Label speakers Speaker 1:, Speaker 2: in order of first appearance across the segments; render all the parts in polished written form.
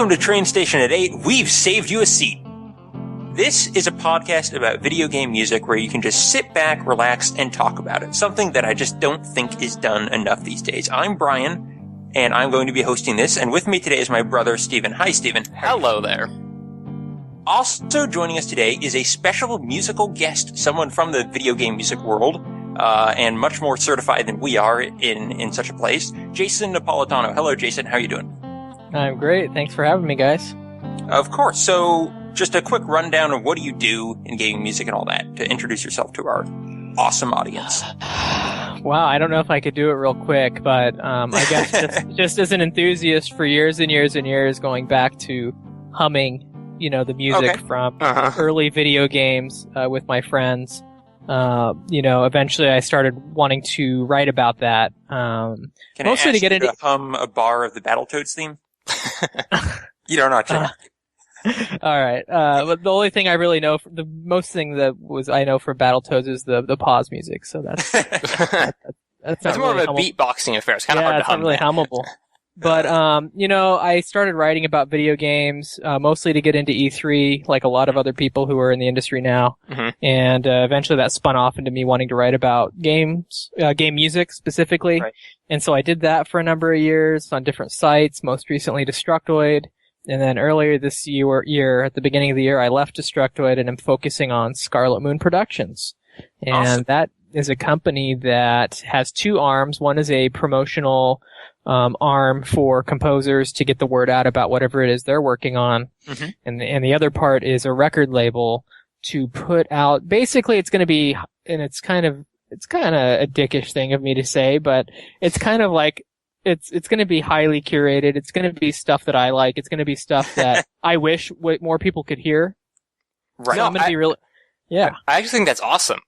Speaker 1: Welcome to Train Station at 8. We've saved you a seat. This is a podcast about video game music where you can just sit back, relax, and talk about it. Something that I just don't think is done enough these days. I'm Brian, and I'm going to be hosting this, and with me today is my brother, Steven. Hi, Steven.
Speaker 2: Hello there.
Speaker 1: Also joining us today is a special musical guest, someone from the video game music world, and much more certified than we are in such a place, Jayson Napolitano. Hello, Jayson. How are you doing?
Speaker 3: I'm great. Thanks for having me, guys.
Speaker 1: Of course. So, just a quick rundown of what do you do in gaming music and all that to introduce yourself to our awesome audience.
Speaker 3: Wow, I don't know if I could do it real quick, but I guess just as an enthusiast for years and years and years, going back to humming, the music from early video games with my friends. Eventually I started wanting to write about that.
Speaker 1: Can
Speaker 3: mostly
Speaker 1: I ask
Speaker 3: to get
Speaker 1: you
Speaker 3: into
Speaker 1: to hum a bar of the Battletoads theme? You don't know.
Speaker 3: All right. But the only thing I really know, the most thing I know for Battletoads is the pause music. So that's
Speaker 2: that's more
Speaker 3: really
Speaker 2: of a beatboxing affair. It's kind of hard to hum.
Speaker 3: It's not really hummable. But I started writing about video games mostly to get into E3, like a lot of other people who are in the industry now.
Speaker 2: Mm-hmm.
Speaker 3: And eventually that spun off into me wanting to write about games, game music specifically.
Speaker 1: Right.
Speaker 3: And so I did that for a number of years on different sites, most recently Destructoid. And then earlier this year, at the beginning of the year, I left Destructoid and I'm focusing on Scarlet Moon Productions. And
Speaker 1: Awesome.
Speaker 3: That is a company that has two arms. One is a promotional arm for composers to get the word out about whatever it is they're working on.
Speaker 1: Mm-hmm.
Speaker 3: And the other part is a record label to put out, basically it's going to be, and it's kind of a dickish thing of me to say, but it's kind of like, it's going to be highly curated. It's going to be stuff that I like. It's going to be stuff that I wish more people could hear.
Speaker 2: Right.
Speaker 3: So I'm going to be really, yeah.
Speaker 2: I actually think that's awesome.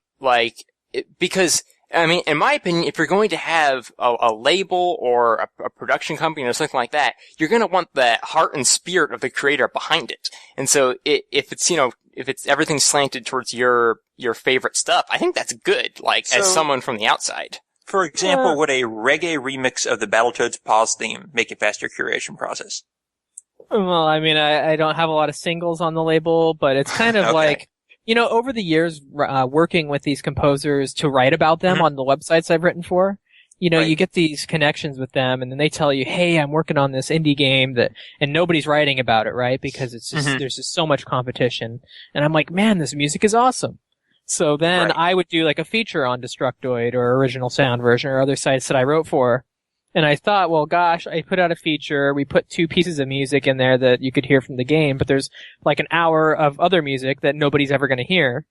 Speaker 2: Because, in my opinion, if you're going to have a label or a production company or something like that, you're going to want the heart and spirit of the creator behind it. And so if it's everything slanted towards your favorite stuff, I think that's good, as someone from the outside.
Speaker 1: For example, would a reggae remix of the Battletoads pause theme make it past your curation process?
Speaker 3: Well, I don't have a lot of singles on the label, but it's kind of like, over the years, working with these composers to write about them on the websites I've written for,
Speaker 1: Right.
Speaker 3: you get these connections with them and then they tell you, hey, I'm working on this indie game and nobody's writing about it, right? Because it's just, there's just so much competition. And I'm like, man, this music is awesome. So then I would do like a feature on Destructoid or Original Sound Version or other sites that I wrote for. And I thought, well, gosh, I put out a feature. We put 2 pieces of music in there that you could hear from the game, but there's like an hour of other music that nobody's ever going to hear.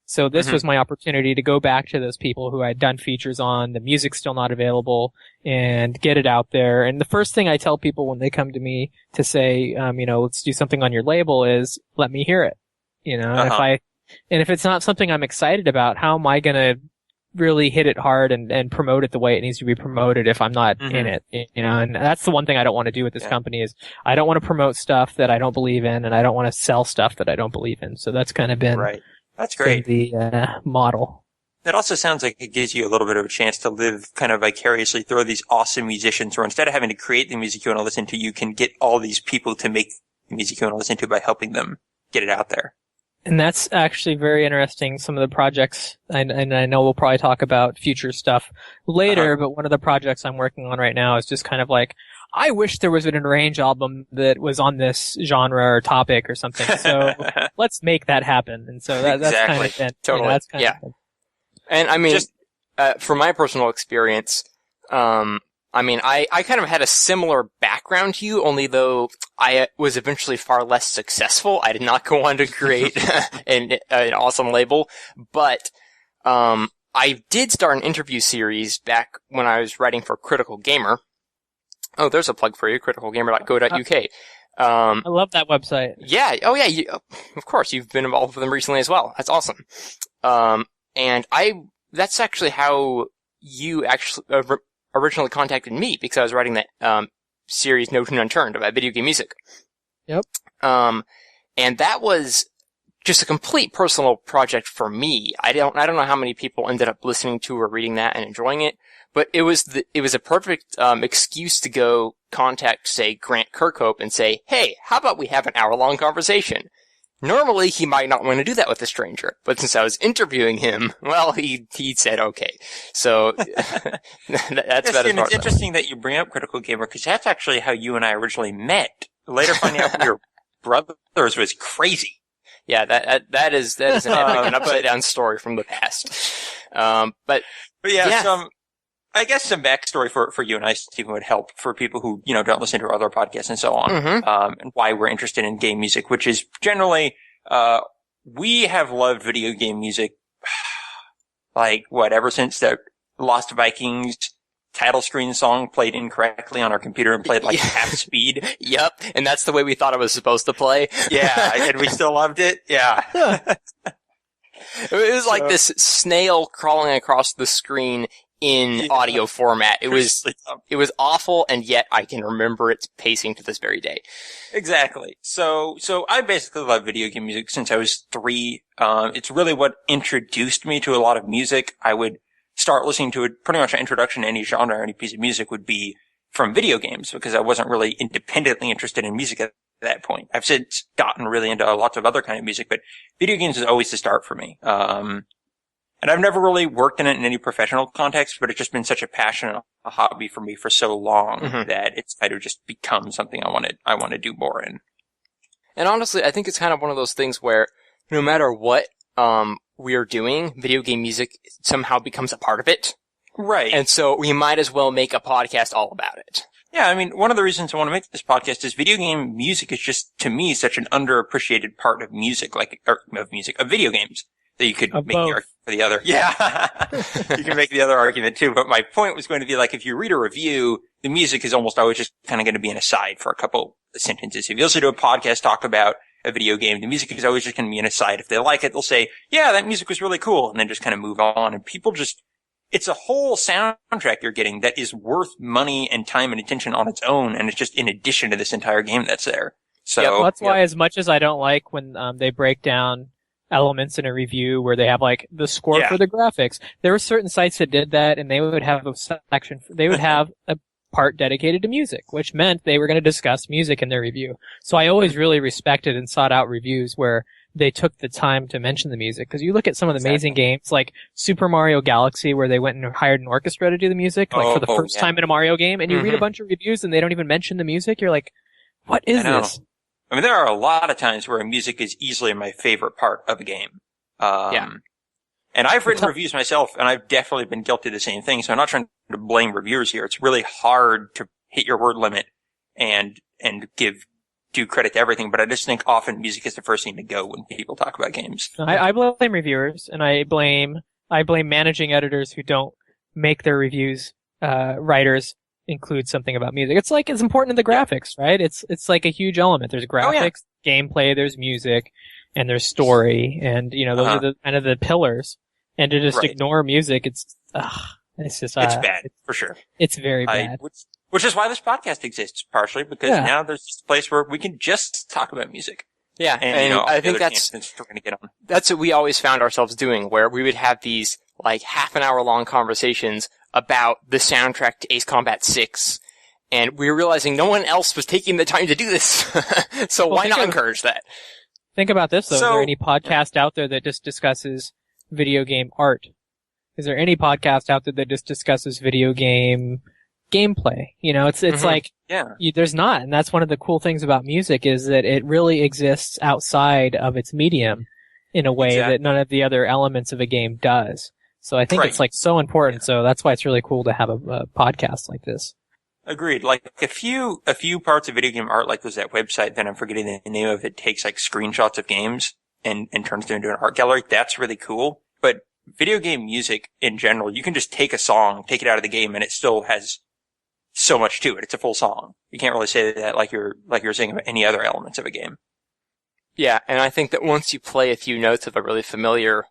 Speaker 3: So this was my opportunity to go back to those people who I'd done features on. The music's still not available and get it out there. And the first thing I tell people when they come to me to say, let's do something on your label is let me hear it. And if it's not something I'm excited about, how am I going to really hit it hard and promote it the way it needs to be promoted if I'm not in it, and that's the one thing I don't want to do with this company is I don't want to promote stuff that I don't believe in and I don't want to sell stuff that I don't believe in. So that's kind of been,
Speaker 1: That's great.
Speaker 3: The model.
Speaker 1: That also sounds like it gives you a little bit of a chance to live kind of vicariously through these awesome musicians where instead of having to create the music you want to listen to, you can get all these people to make the music you want to listen to by helping them get it out there.
Speaker 3: And that's actually very interesting. Some of the projects, and I know we'll probably talk about future stuff later, but one of the projects I'm working on right now is just kind of like, I wish there was an Arrange album that was on this genre or topic or something. So let's make that happen. And so that's kind of been,
Speaker 2: totally.
Speaker 3: That's kind of been.
Speaker 2: And from my personal experience, I kind of had a similar background to you, only though I was eventually far less successful. I did not go on to create an awesome label, but I did start an interview series back when I was writing for Critical Gamer. Oh, there's a plug for you, criticalgamer.co.uk.
Speaker 3: I love that website.
Speaker 2: Yeah. Oh, yeah. Of course, you've been involved with them recently as well. That's awesome. That's actually how you actually originally contacted me, because I was writing that series No Tune Unturned about video game music.
Speaker 3: Yep.
Speaker 2: And that was just a complete personal project for me. I don't know how many people ended up listening to or reading that and enjoying it, But it was a perfect excuse to go contact, say, Grant Kirkhope and say, hey, how about we have an hour-long conversation? Normally, he might not want to do that with a stranger, but since I was interviewing him, well, he said okay. So that's about as far.
Speaker 1: It's interesting that you bring up Critical Gamer, because that's actually how you and I originally met. Later finding out we were brothers was crazy.
Speaker 2: Yeah, that is an epic and upside down story from the past. But yeah.
Speaker 1: So, I guess some backstory for you and I, Stephen, would help for people who, don't listen to our other podcasts and so on, and why we're interested in game music, which is generally, we have loved video game music, ever since the Lost Vikings title screen song played incorrectly on our computer and played half speed.
Speaker 2: Yep, and that's the way we thought it was supposed to play.
Speaker 1: Yeah, and we still loved it. Yeah.
Speaker 2: It was like this snail crawling across the screen in audio format. It was awful, and yet I can remember its pacing to this very day.
Speaker 1: Exactly. So I basically love video game music since I was 3. It's really what introduced me to a lot of music. I would start listening to it. Pretty much an introduction to any genre or any piece of music would be from video games, because I wasn't really independently interested in music at that point. I've since gotten really into lots of other kind of music, but video games is always the start for me. And I've never really worked in it in any professional context, but it's just been such a passion, a hobby for me for so long that it's kind of just become something I want to do more in.
Speaker 2: And honestly, I think it's kind of one of those things where no matter what we're doing, video game music somehow becomes a part of it.
Speaker 1: Right.
Speaker 2: And so we might as well make a podcast all about it.
Speaker 1: Yeah, I mean, one of the reasons I want to make this podcast is video game music is just, to me, such an underappreciated part of music, of video games. That you could make the argument for the other. Yeah. You can make the other argument too. But my point was going to be if you read a review, the music is almost always just kind of going to be an aside for a couple sentences. If you listen to a podcast talk about a video game, the music is always just going to be an aside. If they like it, they'll say, yeah, that music was really cool. And then just kind of move on. And people it's a whole soundtrack you're getting that is worth money and time and attention on its own. And it's just in addition to this entire game that's there. So
Speaker 3: that's why, as much as I don't like when they break down elements in a review where they have the score for the graphics. There were certain sites that did that, and they would have a part dedicated to music, which meant they were going to discuss music in their review. So I always really respected and sought out reviews where they took the time to mention the music. Because you look at some of the amazing games like Super Mario Galaxy, where they went and hired an orchestra to do the music, for the first time in a Mario game, and you read a bunch of reviews and they don't even mention the music. You're like, what is this?
Speaker 1: I mean, there are a lot of times where music is easily my favorite part of a game. And I've written reviews myself, and I've definitely been guilty of the same thing, so I'm not trying to blame reviewers here. It's really hard to hit your word limit and give due credit to everything, but I just think often music is the first thing to go when people talk about games.
Speaker 3: I blame reviewers, and I blame managing editors who don't make their reviews, writers include something about music. It's important in the graphics, right? It's like a huge element. There's graphics, gameplay, there's music, and there's story, and those are the kind of the pillars. And to just ignore music, it's just
Speaker 1: it's bad for sure.
Speaker 3: It's very bad.
Speaker 1: Which is why this podcast exists, partially because now there's just a place where we can just talk about music.
Speaker 2: Yeah, and I think that's what we always found ourselves doing, where we would have these half an hour long conversations about the soundtrack to Ace Combat 6, and we were realizing no one else was taking the time to do this. So why not encourage that?
Speaker 3: Think about this, though. Is there any podcast out there that just discusses video game art? Is there any podcast out there that just discusses video game gameplay? There's not, and that's one of the cool things about music is that it really exists outside of its medium in a way that none of the other elements of a game does. So I think it's so important. So that's why it's really cool to have a podcast like this.
Speaker 1: Agreed. A few parts of video game art, there's that website that I'm forgetting the name of. It takes screenshots of games and turns them into an art gallery. That's really cool. But video game music in general, you can just take a song, take it out of the game, and it still has so much to it. It's a full song. You can't really say that like you're saying about any other elements of a game.
Speaker 2: Yeah, and I think that once you play a few notes of a really familiar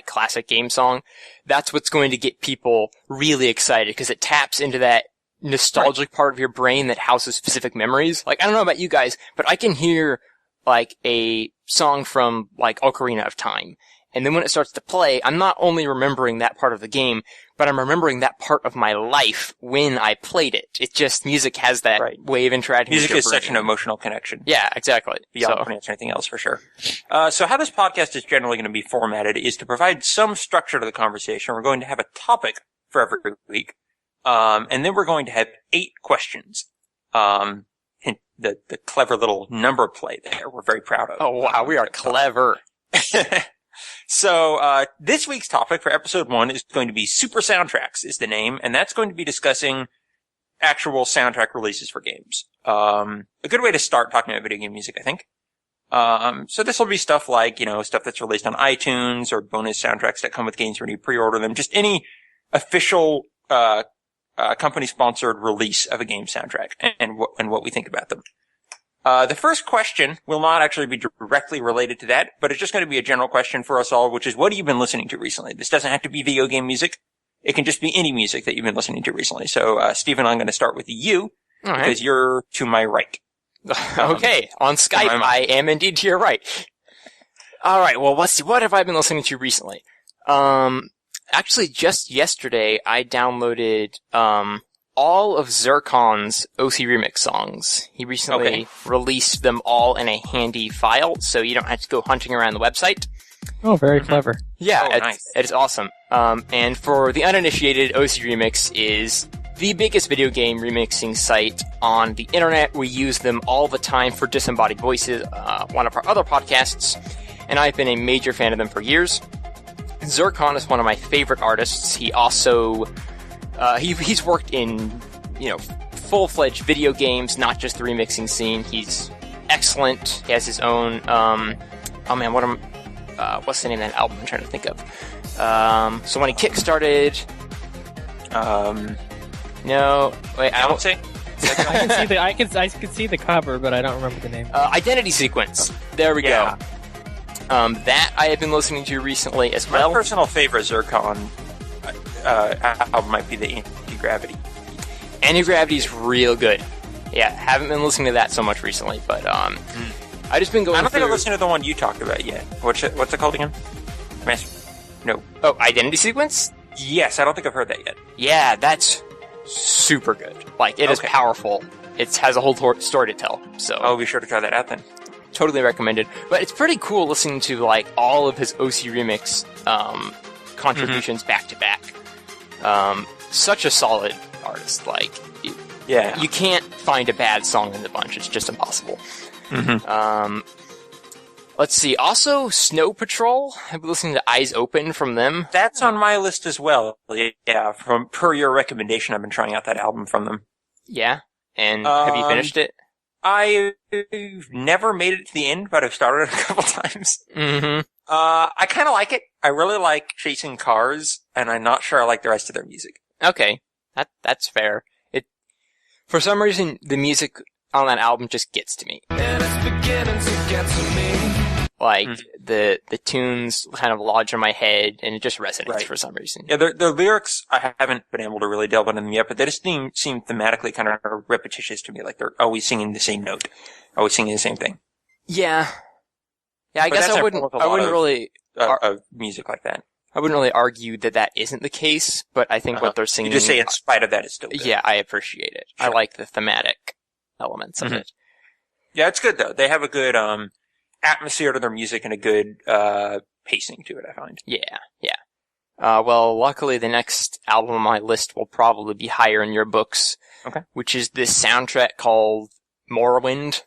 Speaker 2: classic game song, that's what's going to get people really excited because it taps into that nostalgic part of your brain that houses specific memories. I don't know about you guys, but I can hear a song from Ocarina of Time, And then when it starts to play, I'm not only remembering that part of the game, but I'm remembering that part of my life when I played it. It just, music has that way of interacting with your brain.
Speaker 1: Music is such an emotional connection.
Speaker 2: Yeah, exactly.
Speaker 1: Beyond finance or anything else, for sure. So how this podcast is generally going to be formatted is to provide some structure to the conversation. We're going to have a topic for every week. And then we're going to have 8 questions. And the clever little number play there, we're very proud of.
Speaker 2: Oh, wow, we are clever.
Speaker 1: So, this week's topic for episode 1 is going to be Super Soundtracks is the name, and that's going to be discussing actual soundtrack releases for games. A good way to start talking about video game music, I think. So this will be stuff like, stuff that's released on iTunes or bonus soundtracks that come with games when you pre-order them. Just any official, company-sponsored release of a game soundtrack and what we think about them. The first question will not actually be directly related to that, but it's just going to be a general question for us all, which is, what have you been listening to recently? This doesn't have to be video game music. It can just be any music that you've been listening to recently. So, Stephen, I'm going to start with you, because you're to my right.
Speaker 2: Okay, on Skype, I am indeed to your right. Alright, well, let's see, what have I been listening to recently? Actually, just yesterday, I downloaded, all of Zircon's OC Remix songs. He recently released them all in a handy file, so you don't have to go hunting around the website.
Speaker 3: Oh, very clever.
Speaker 2: Yeah,
Speaker 1: nice.
Speaker 2: It's awesome. And for the uninitiated, OC Remix is the biggest video game remixing site on the internet. We use them all the time for Disembodied Voices, one of our other podcasts, and I've been a major fan of them for years. Zircon is one of my favorite artists. He also... he's worked in, full-fledged video games, not just the remixing scene. He's excellent. He has his own, what's the name of that album I'm trying to think of? So when he kickstarted, no, wait, I won't say.
Speaker 3: I can see the cover, but I don't remember the name.
Speaker 2: Identity Sequence. There we go. That I have been listening to recently as well.
Speaker 1: My personal favorite Zircon album might be the Anti-Gravity.
Speaker 2: Anti-Gravity is real good. Yeah, haven't been listening to that so much recently, but I just been going.
Speaker 1: I don't think I've listened to the one you talked about yet. What's it called again? No.
Speaker 2: Oh, Identity Sequence?
Speaker 1: Yes, I don't think I've heard that yet.
Speaker 2: Yeah, that's super good. Like, it is powerful. It has a whole story to tell. So
Speaker 1: I'll be sure to try that out then.
Speaker 2: Totally recommended. But it's pretty cool listening to like all of his OC Remix contributions back to back. Such a solid artist. Like, you can't find a bad song in the bunch. It's just impossible. Let's see. Also, Snow Patrol. I've been listening to Eyes Open from them.
Speaker 1: That's on my list as well. Yeah, per your recommendation, I've been trying out that album from them.
Speaker 2: Yeah? And have you finished it?
Speaker 1: I've never made it to the end, but I've started it a couple times. I kind of like it. I really like Chasing Cars, and I'm not sure I like the rest of their music.
Speaker 2: Okay. That's fair. For some reason, the music on that album just gets to me. And it's beginning to get to me. Like, the tunes kind of lodge in my head, and it just resonates for some reason.
Speaker 1: Yeah, the lyrics, I haven't been able to really delve into them yet, but they just seem thematically kind of repetitious to me. Like, they're always singing the same note. Always singing the same thing.
Speaker 2: Yeah. Yeah, I guess I wouldn't really...
Speaker 1: of music like that.
Speaker 2: I wouldn't really argue that isn't the case, but I think what they're singing...
Speaker 1: You just say in spite of that, it's still good.
Speaker 2: Yeah, I appreciate it. Sure. I like the thematic elements of it.
Speaker 1: Yeah, it's good, though. They have a good atmosphere to their music and a good pacing to it, I find.
Speaker 2: Yeah. Well, luckily the next album on my list will probably be higher in your books.
Speaker 1: Okay.
Speaker 2: Which is this soundtrack called Morrowind.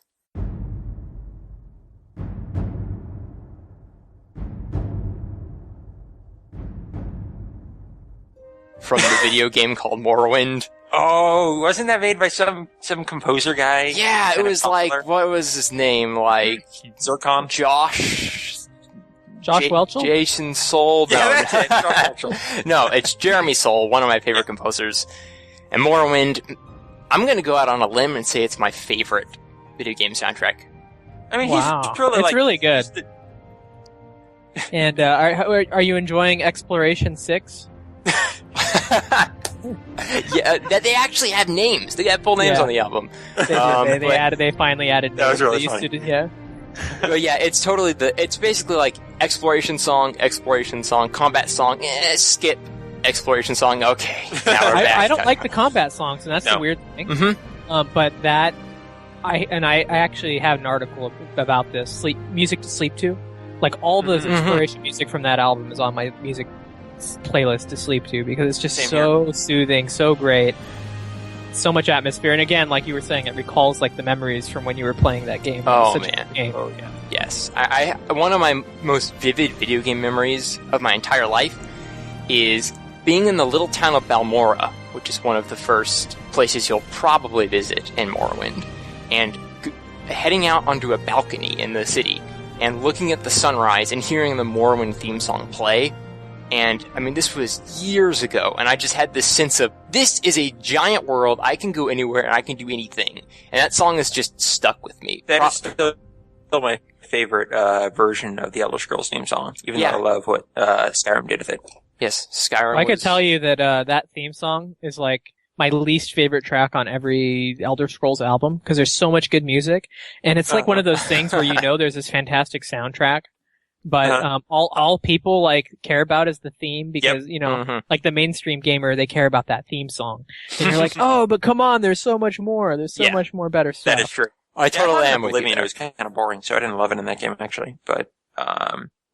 Speaker 2: From the video game called Morrowind.
Speaker 1: Oh, wasn't that made by some composer guy?
Speaker 2: Yeah, it was like, what was his name? Like,
Speaker 1: Zircon?
Speaker 2: Josh
Speaker 3: Welchel?
Speaker 2: Jason Soul? No,
Speaker 1: yeah, that's it. Josh Welchel.
Speaker 2: No, it's Jeremy Soule, one of my favorite composers. And Morrowind, I'm gonna go out on a limb and say it's my favorite video game soundtrack.
Speaker 1: I mean,
Speaker 3: it's really good. And are you enjoying Exploration 6?
Speaker 2: Yeah, they actually have names. They have full names on the album.
Speaker 3: They finally added
Speaker 1: that was really
Speaker 3: they
Speaker 1: funny.
Speaker 3: used to,
Speaker 2: But yeah, it's totally it's basically like exploration song, combat song, skip, exploration song, okay. Now we're back.
Speaker 3: I don't like the combat songs, and that's the weird thing.
Speaker 2: Mm-hmm.
Speaker 3: But that, I actually have an article about this, music to sleep to. Like, all the exploration music from that album is on my music playlist to sleep to, because it's just soothing, so great. So much atmosphere, and again, like you were saying, it recalls like the memories from when you were playing that game.
Speaker 2: Oh man! Oh yeah. Yes, I one of my most vivid video game memories of my entire life is being in the little town of Balmora, which is one of the first places you'll probably visit in Morrowind, and heading out onto a balcony in the city and looking at the sunrise and hearing the Morrowind theme song play. And, I mean, this was years ago, and I just had this sense of, this is a giant world, I can go anywhere, and I can do anything. And that song is just stuck with me.
Speaker 1: That is still my favorite version of the Elder Scrolls theme song, even though I love what Skyrim did with it.
Speaker 2: Yes, Skyrim
Speaker 3: I could tell you that that theme song is, like, my least favorite track on every Elder Scrolls album, because there's so much good music, and it's like one of those things where you know there's this fantastic soundtrack, but all people like care about is the theme, because you know, like the mainstream gamer, they care about that theme song, and you're like, oh, but come on, there's so much more. There's so much more better stuff.
Speaker 1: That is true.
Speaker 2: I totally am with you
Speaker 1: Oblivion.
Speaker 2: there.
Speaker 1: It was kind of boring, so I didn't love it in that game actually. But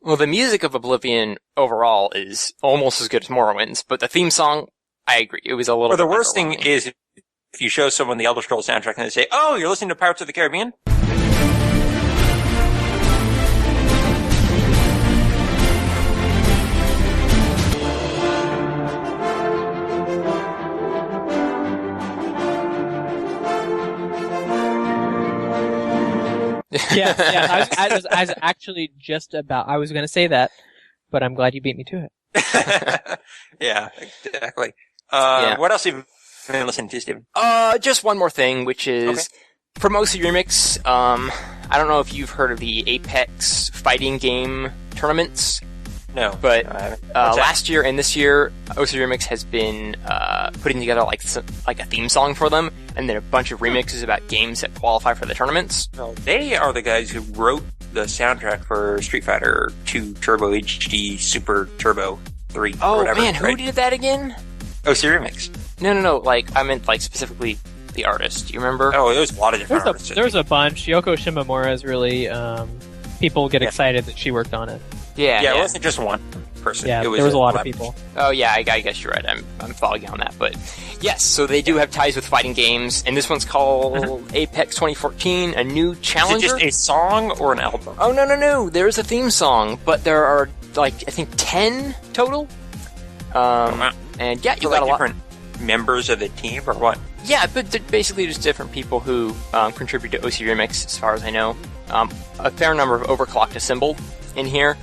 Speaker 2: well, the music of Oblivion overall is almost as good as Morrowind's, but the theme song, I agree, it was a little.
Speaker 1: Or the worst thing is if you show someone the Elder Scrolls soundtrack and they say, "Oh, you're listening to Pirates of the Caribbean."
Speaker 3: Yeah. I was actually just about. I was going to say that, but I'm glad you beat me to it.
Speaker 1: Yeah, exactly. What else have you been listening to, Steven?
Speaker 2: Just one more thing, which is Promotional Remix. I don't know if you've heard of the Apex fighting game tournaments.
Speaker 1: No,
Speaker 2: but last year and this year, OC Remix has been putting together like a theme song for them, and then a bunch of remixes about games that qualify for the tournaments.
Speaker 1: Well, they are the guys who wrote the soundtrack for Street Fighter 2 Turbo HD Super Turbo 3.
Speaker 2: Oh,
Speaker 1: or whatever,
Speaker 2: man, who did that again?
Speaker 1: OC Remix.
Speaker 2: No. Like, I meant like specifically the artist. Do you remember?
Speaker 1: Oh, there was a lot of different artists.
Speaker 3: There's a bunch. Yoko Shimomura is really people get excited that she worked on it.
Speaker 2: Yeah,
Speaker 1: it wasn't just one person.
Speaker 3: Yeah, there was a lot of people.
Speaker 2: Oh yeah, I guess you're right. I'm foggy on that, but yes. So they do have ties with fighting games, and this one's called Apex 2014, a new challenger.
Speaker 1: Is it just a song or an album?
Speaker 2: Oh no. There is a theme song, but there are like I think 10 total.
Speaker 1: Wow.
Speaker 2: And yeah, you
Speaker 1: got
Speaker 2: got a lot.
Speaker 1: Different members of the team, or what?
Speaker 2: Yeah, but they're basically just different people who contribute to OC Remix, as far as I know. A fair number of overclocked assembled in here.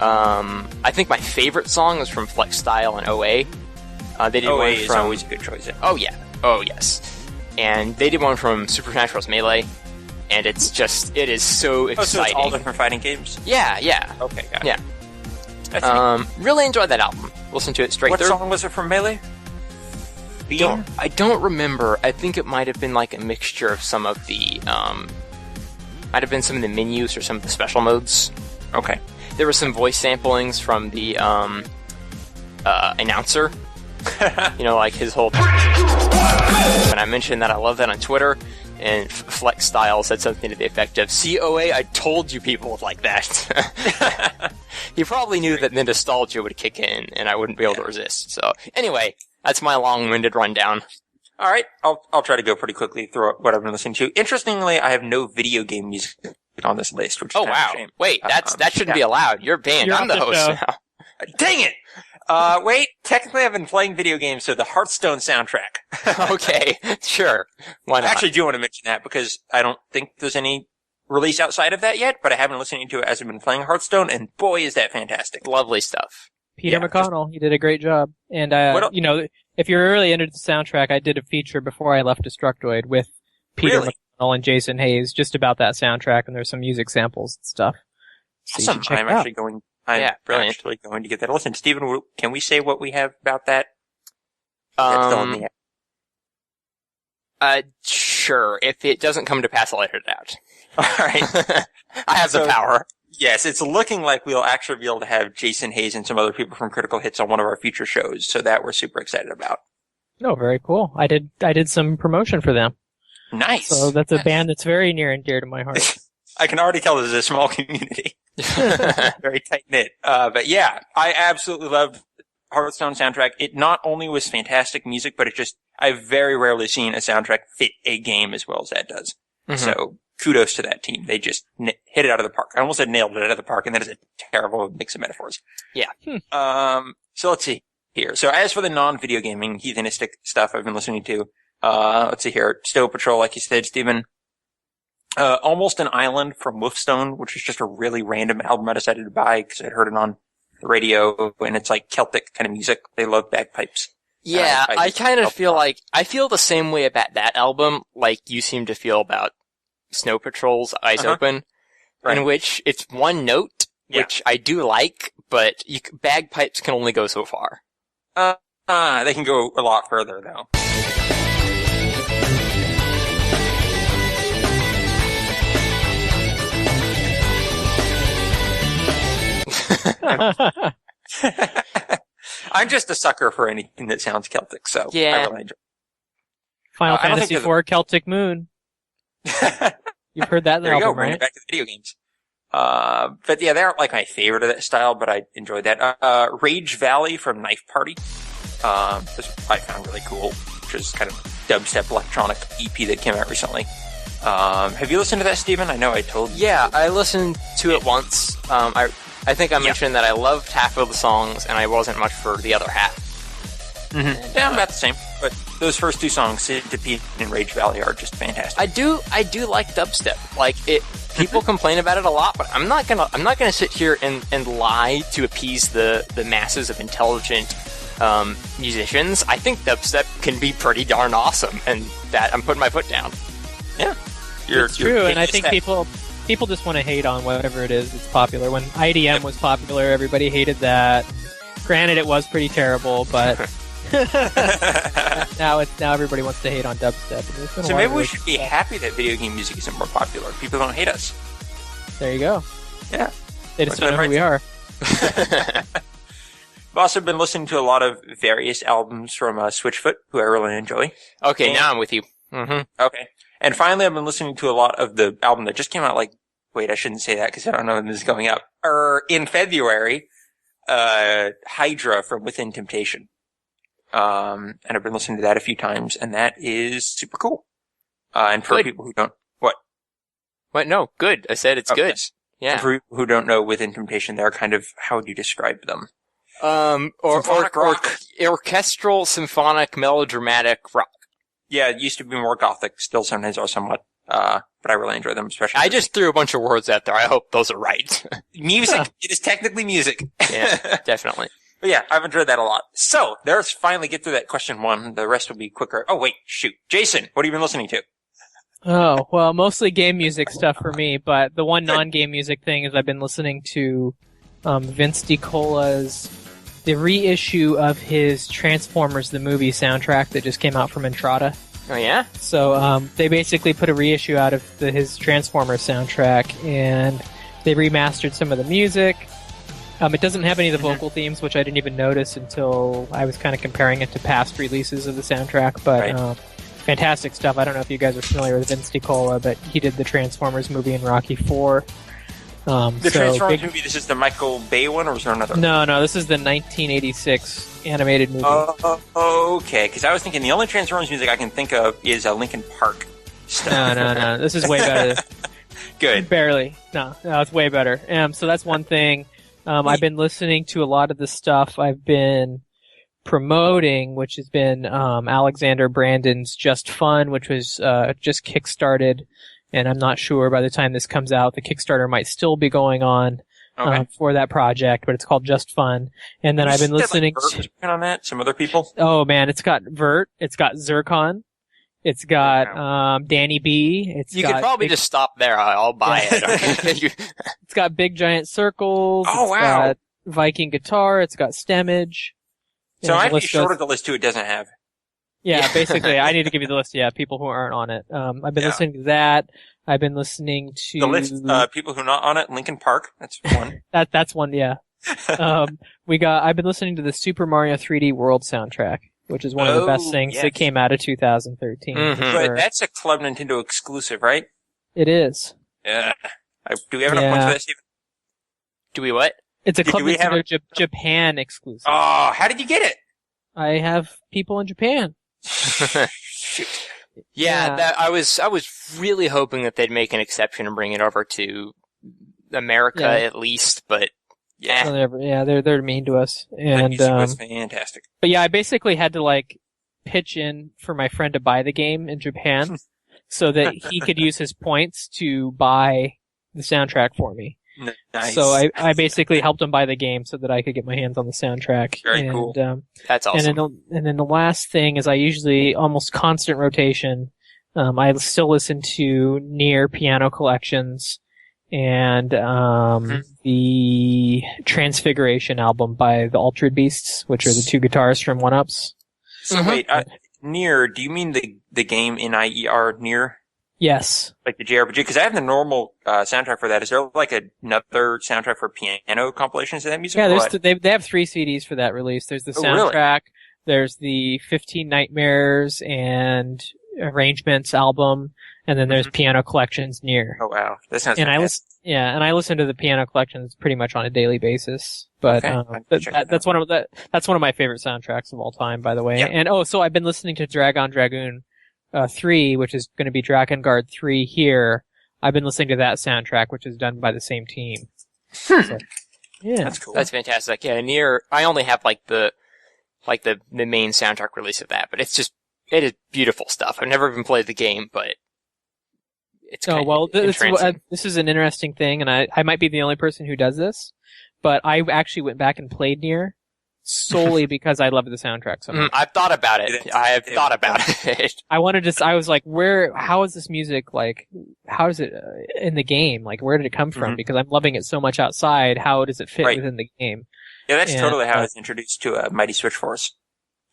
Speaker 2: I think my favorite song is from Flex Style and OA. They did
Speaker 1: OA
Speaker 2: one
Speaker 1: is
Speaker 2: from,
Speaker 1: always a good choice. Yeah.
Speaker 2: Oh yeah. Oh yes. And they did one from Super Smash Bros. Melee, and it is so exciting.
Speaker 1: So it's all different fighting games?
Speaker 2: Yeah.
Speaker 1: Okay, got it.
Speaker 2: Yeah. Really enjoyed that album. Listen to it straight through.
Speaker 1: What song was it from Melee?
Speaker 2: I don't remember. I think it might have been like a mixture of some of the, might have been some of the menus or some of the special modes.
Speaker 1: Okay.
Speaker 2: There were some voice samplings from the announcer. You know, like his whole. And I mentioned that I love that on Twitter, and Flex Style said something to the effect of, "COA, I told you people would like that." He probably knew that the nostalgia would kick in, and I wouldn't be able to resist. So, anyway, that's my long-winded rundown.
Speaker 1: All right, I'll try to go pretty quickly through what I've been listening to. Interestingly, I have no video game music on this list, which is kind of a shame.
Speaker 2: Wait, that shouldn't be allowed. You're banned. I'm the host now.
Speaker 1: Dang it! Wait, technically I've been playing video games, so the Hearthstone soundtrack.
Speaker 2: Okay, sure. Why not?
Speaker 1: I actually do want to mention that because I don't think there's any release outside of that yet, but I have been listening to it as I've been playing Hearthstone, and boy, is that fantastic.
Speaker 2: Lovely stuff.
Speaker 3: Peter McConnell, you did a great job. And, you know, if you're really into the soundtrack, I did a feature before I left Destructoid with Peter McConnell and Jason Hayes just about that soundtrack, and there's some music samples and stuff. So
Speaker 1: awesome. I'm actually going to get that a listen. Stephen, can we say what we have about that?
Speaker 2: Sure. Sure. If it doesn't come to pass, I'll edit it out.
Speaker 1: All right.
Speaker 2: I have the power.
Speaker 1: Yes, it's looking like we'll actually be able to have Jason Hayes and some other people from Critical Hits on one of our future shows, so that we're super excited about.
Speaker 3: Oh, very cool. I did some promotion for them.
Speaker 1: Nice.
Speaker 3: So that's a band that's very near and dear to my heart.
Speaker 1: I can already tell this is a small community. Very tight-knit. But yeah, I absolutely loved Hearthstone soundtrack. It not only was fantastic music, but I've very rarely seen a soundtrack fit a game as well as that does. Mm-hmm. So kudos to that team. They just hit it out of the park. I almost said nailed it out of the park, and that is a terrible mix of metaphors.
Speaker 2: Yeah.
Speaker 1: So let's see here. So as for the non-video gaming heathenistic stuff I've been listening to, let's see here. Snow Patrol, like you said, Stephen. Almost an Island from Wolfstone, which is just a really random album I decided to buy because I'd heard it on the radio, and it's like Celtic kind of music. They love bagpipes.
Speaker 2: Yeah, I kind of feel like, I feel the same way about that album, like you seem to feel about Snow Patrol's Eyes Open, in which it's one note, which I do like, but bagpipes can only go so far.
Speaker 1: They can go a lot further, though. I'm just a sucker for anything that sounds Celtic, so I really enjoy it.
Speaker 3: Final Fantasy IV Celtic Moon. You've heard that in the album, right?
Speaker 1: Back to the video games. But yeah, they aren't like my favorite of that style, but I enjoyed that. Rage Valley from Knife Party. This I found really cool, which is kind of dubstep electronic EP that came out recently. Have you listened to that, Stephen? I know I told you.
Speaker 2: Yeah, I listened to it once. I think I mentioned that I loved half of the songs, and I wasn't much for the other half.
Speaker 1: Mm-hmm. Yeah, about the same. But those first two songs, Centipede and Rage Valley, are just fantastic.
Speaker 2: I do like dubstep. Like it, people complain about it a lot, but I'm not gonna sit here and lie to appease the masses of intelligent musicians. I think dubstep can be pretty darn awesome, and that I'm putting my foot down.
Speaker 1: Yeah,
Speaker 3: it's true, and I think people just want to hate on whatever it is that's popular. When IDM was popular, everybody hated that. Granted, it was pretty terrible, but now everybody wants to hate on dubstep.
Speaker 1: So maybe we should be happy that video game music isn't more popular. People don't hate us.
Speaker 3: There you go.
Speaker 1: Yeah.
Speaker 3: They just don't know who we are.
Speaker 1: I've also been listening to a lot of various albums from Switchfoot, who I really enjoy.
Speaker 2: Okay, now I'm with you.
Speaker 1: Mm-hmm. Okay. And finally, I've been listening to a lot of the album that just came out, wait, I shouldn't say that because I don't know when this is going up. In February, Hydra from Within Temptation. And I've been listening to that a few times, and that is super cool. And for people who don't, what?
Speaker 2: What? No, good. I said it's good.
Speaker 1: Yes.
Speaker 2: Yeah.
Speaker 1: And for people who don't know Within Temptation, they're kind of, how would you describe them?
Speaker 2: Orchestral, symphonic, melodramatic rock.
Speaker 1: Yeah, it used to be more gothic, still sometimes are somewhat, but I really enjoy them, especially.
Speaker 2: I just threw a bunch of words out there. I hope those are right.
Speaker 1: Music. It is technically music.
Speaker 2: Yeah, definitely.
Speaker 1: But yeah, I've enjoyed that a lot. So, let's finally get through that question one. The rest will be quicker. Oh wait, shoot. Jason, what have you been listening to?
Speaker 3: Oh, well, mostly game music stuff for me, but the one non-game music thing is I've been listening to, Vince DiCola's the reissue of his Transformers the movie soundtrack that just came out from Entrada.
Speaker 2: Oh yeah?
Speaker 3: So they basically put a reissue out of his Transformers soundtrack, and they remastered some of the music. It doesn't have any of the vocal themes, which I didn't even notice until I was kind of comparing it to past releases of the soundtrack, but fantastic stuff. I don't know if you guys are familiar with Vince DiCola, but he did the Transformers movie in Rocky IV.
Speaker 1: The Transformers movie, this is the Michael Bay one, or was there another?
Speaker 3: No, this is the 1986 animated movie.
Speaker 1: Okay, because I was thinking the only Transformers music I can think of is Linkin Park stuff.
Speaker 3: No. This is way better.
Speaker 1: Good.
Speaker 3: Barely. No, it's way better. So that's one thing. I've been listening to a lot of the stuff I've been promoting, which has been Alexander Brandon's Just Fun, which was just kickstarted. And I'm not sure by the time this comes out, the Kickstarter might still be going on for that project, but it's called Just Fun. And then I've been listening
Speaker 1: to on that. Some other people.
Speaker 3: Oh man, it's got Vert, it's got Zircon, it's got Danny B.
Speaker 2: You could probably just stop there. I'll buy it.
Speaker 3: It's got Big Giant Circles.
Speaker 1: Oh
Speaker 3: it's got Viking Guitar. It's got Stemmage.
Speaker 1: So I have to be short of the list too. It doesn't have.
Speaker 3: Yeah, basically, I need to give you the list. Yeah, people who aren't on it. I've been listening to that. I've been listening to
Speaker 1: the list. People who are not on it. Linkin Park. That's one.
Speaker 3: That's one. Yeah. I've been listening to the Super Mario 3D World soundtrack, which is one of the best things that came out of 2013.
Speaker 1: But that's a Club Nintendo exclusive, right?
Speaker 3: It is.
Speaker 1: Yeah. Do we have enough points for that, Steven?
Speaker 2: Do we what?
Speaker 3: It's a Club Nintendo Japan exclusive.
Speaker 1: Oh, how did you get it?
Speaker 3: I have people in Japan.
Speaker 1: Shoot.
Speaker 2: Yeah, I was really hoping that they'd make an exception and bring it over to America at least, but
Speaker 1: yeah.
Speaker 3: They're mean to us. And
Speaker 1: was fantastic.
Speaker 3: But yeah, I basically had to pitch in for my friend to buy the game in Japan so that he could use his points to buy the soundtrack for me.
Speaker 1: Nice.
Speaker 3: So I basically helped him buy the game so that I could get my hands on the soundtrack.
Speaker 1: Very cool.
Speaker 2: That's awesome.
Speaker 3: And then the last thing is I usually almost constant rotation. I still listen to Nier Piano Collections and the Transfiguration album by the Altered Beasts, which are the two guitarists from One Ups.
Speaker 1: So wait, Nier, do you mean the game Nier, Nier?
Speaker 3: Yes.
Speaker 1: Like the JRPG? Because I have the normal soundtrack for that. Is there another soundtrack for piano compilations of that music?
Speaker 3: Yeah, they have 3 CDs for that release. There's the soundtrack,
Speaker 1: really?
Speaker 3: There's the 15 Nightmares and Arrangements album, and then there's Piano Collections Nier.
Speaker 1: Oh wow, that sounds
Speaker 3: fantastic. And I listen to the Piano Collections pretty much on a daily basis. But that's one of my favorite soundtracks of all time, by the way.
Speaker 1: Yep.
Speaker 3: And so I've been listening to Dragoon 3, which is going to be Dragon Guard 3 here. I've been listening to that soundtrack, which is done by the same team. So, yeah,
Speaker 1: that's cool.
Speaker 2: That's fantastic. Yeah, Nier. I only have the main soundtrack release of that, but it is beautiful stuff. I've never even played the game, but it's
Speaker 3: this is an interesting thing, and I might be the only person who does this, but I actually went back and played Nier solely because I love the soundtrack so much.
Speaker 2: I've thought about it. I have thought about it.
Speaker 3: I was like, how is this music how is it in the game? Where did it come from? Because I'm loving it so much outside. How does it fit within the game?
Speaker 1: Yeah, that's totally how I was introduced to Mighty Switch Force.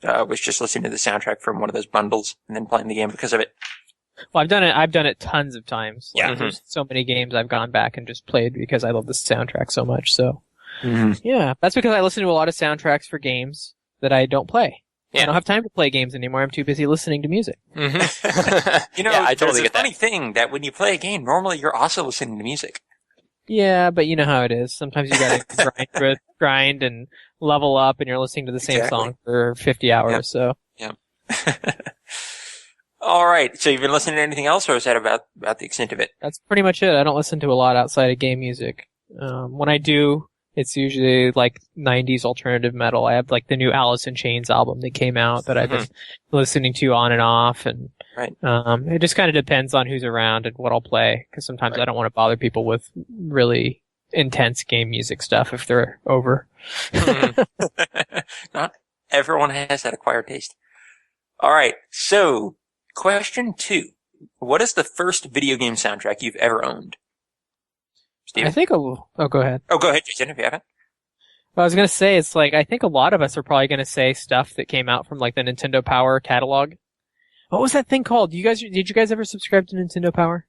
Speaker 1: Was just listening to the soundtrack from one of those bundles and then playing the game because of it.
Speaker 3: Well, I've done it tons of times.
Speaker 1: There's
Speaker 3: so many games I've gone back and just played because I love the soundtrack so much. So, yeah, that's because I listen to a lot of soundtracks for games that I don't play. Yeah. I don't have time to play games anymore. I'm too busy listening to music.
Speaker 1: I totally get that. Funny thing that when you play a game, normally you're also listening to music.
Speaker 3: Yeah, but you know how it is. Sometimes you gotta grind and level up, and you're listening to the same song for 50 hours. So.
Speaker 1: Yeah. All right. So you've been listening to anything else, or is that about the extent of it?
Speaker 3: That's pretty much it. I don't listen to a lot outside of game music. When I do, it's usually 90s alternative metal. I have the new Alice in Chains album that came out that I've been listening to on and off, and it just kind of depends on who's around and what I'll play. Because sometimes I don't want to bother people with really intense game music stuff if they're over.
Speaker 1: Not everyone has that acquired taste. All right. So, question 2: what is the first video game soundtrack you've ever owned? Steven?
Speaker 3: I think go ahead.
Speaker 1: Oh, go ahead, Jason, if you haven't.
Speaker 3: Well, I was going to say, it's I think a lot of us are probably going to say stuff that came out from the Nintendo Power catalog. What was that thing called? Did you guys ever subscribe to Nintendo Power?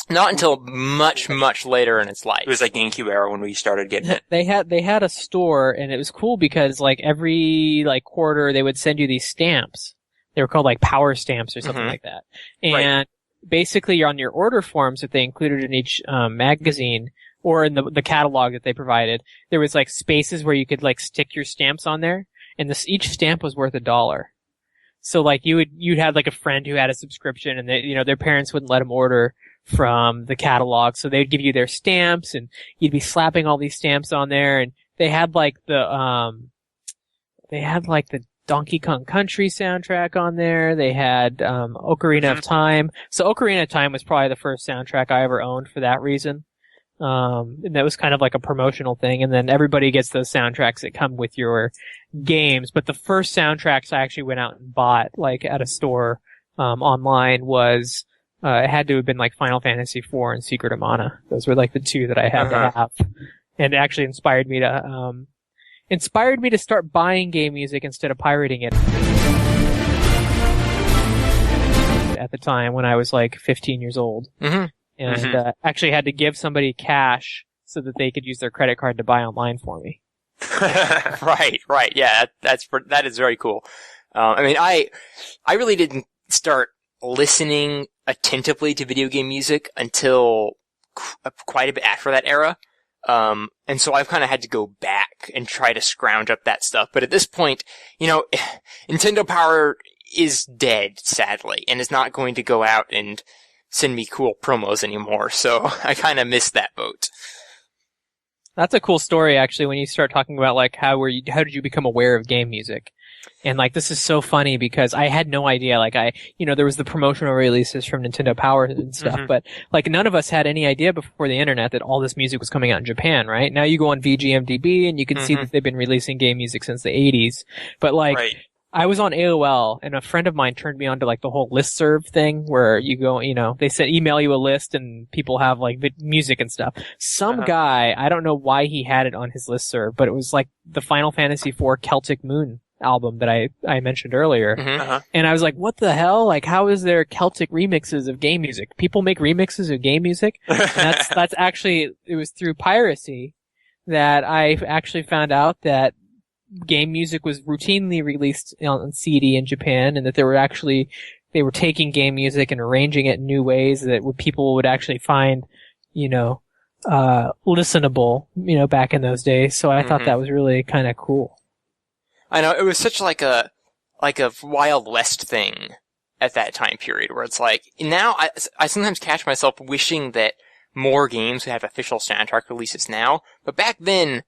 Speaker 2: Not until much, much later in its life.
Speaker 1: It was GameCube era when we started getting it.
Speaker 3: They had a store, and it was cool because every quarter they would send you these stamps. They were called Power Stamps or something like that. And basically on your order forms that they included in each magazine or in the catalog that they provided, there was spaces where you could stick your stamps on there, and each stamp was worth $1. So you'd have a friend who had a subscription, and they, their parents wouldn't let them order from the catalog, so they'd give you their stamps, and you'd be slapping all these stamps on there, and they had the Donkey Kong Country soundtrack on there. They had Ocarina of Time. So Ocarina of Time was probably the first soundtrack I ever owned for that reason. And that was kind of a promotional thing. And then everybody gets those soundtracks that come with your games. But the first soundtracks I actually went out and bought, at a store online, was it had to have been Final Fantasy IV and Secret of Mana. Those were the two that I had to have. And it actually inspired me to start buying game music instead of pirating it. at the time when I was like 15 years old.
Speaker 2: Mm-hmm.
Speaker 3: And actually had to give somebody cash so that they could use their credit card to buy online for me.
Speaker 2: Right. Yeah, that is very cool. I mean, I really didn't start listening attentively to video game music until quite a bit after that era. And so I've kind of had to go back and try to scrounge up that stuff. But at this point, Nintendo Power is dead, sadly, and is not going to go out and send me cool promos anymore. So I kind of missed that boat.
Speaker 3: That's a cool story, actually, when you start talking about, like, how did you become aware of game music? And, like, this is so funny because I had no idea, like, there was the promotional releases from Nintendo Power and stuff, but, like, none of us had any idea before the internet that all this music was coming out in Japan, right? Now you go on VGMDB and you can see that they've been releasing game music since the 80s. But, like, I was on AOL and a friend of mine turned me on to like the whole listserv thing where you go, they said email you a list and people have like music and stuff. Some guy, I don't know why he had it on his listserv, but it was like the Final Fantasy IV Celtic Moon album that I mentioned earlier. And I was like, what the hell? Like, how is there Celtic remixes of game music? People make remixes of game music? And that's actually, it was through piracy that I actually found out that game music was routinely released on CD in Japan, and that they were taking game music and arranging it in new ways that people would actually find, listenable, back in those days. So I thought that was really kind of cool.
Speaker 2: I know, it was such like a Wild West thing at that time period, where it's like, now I sometimes catch myself wishing that more games would have official soundtrack releases now, but back then,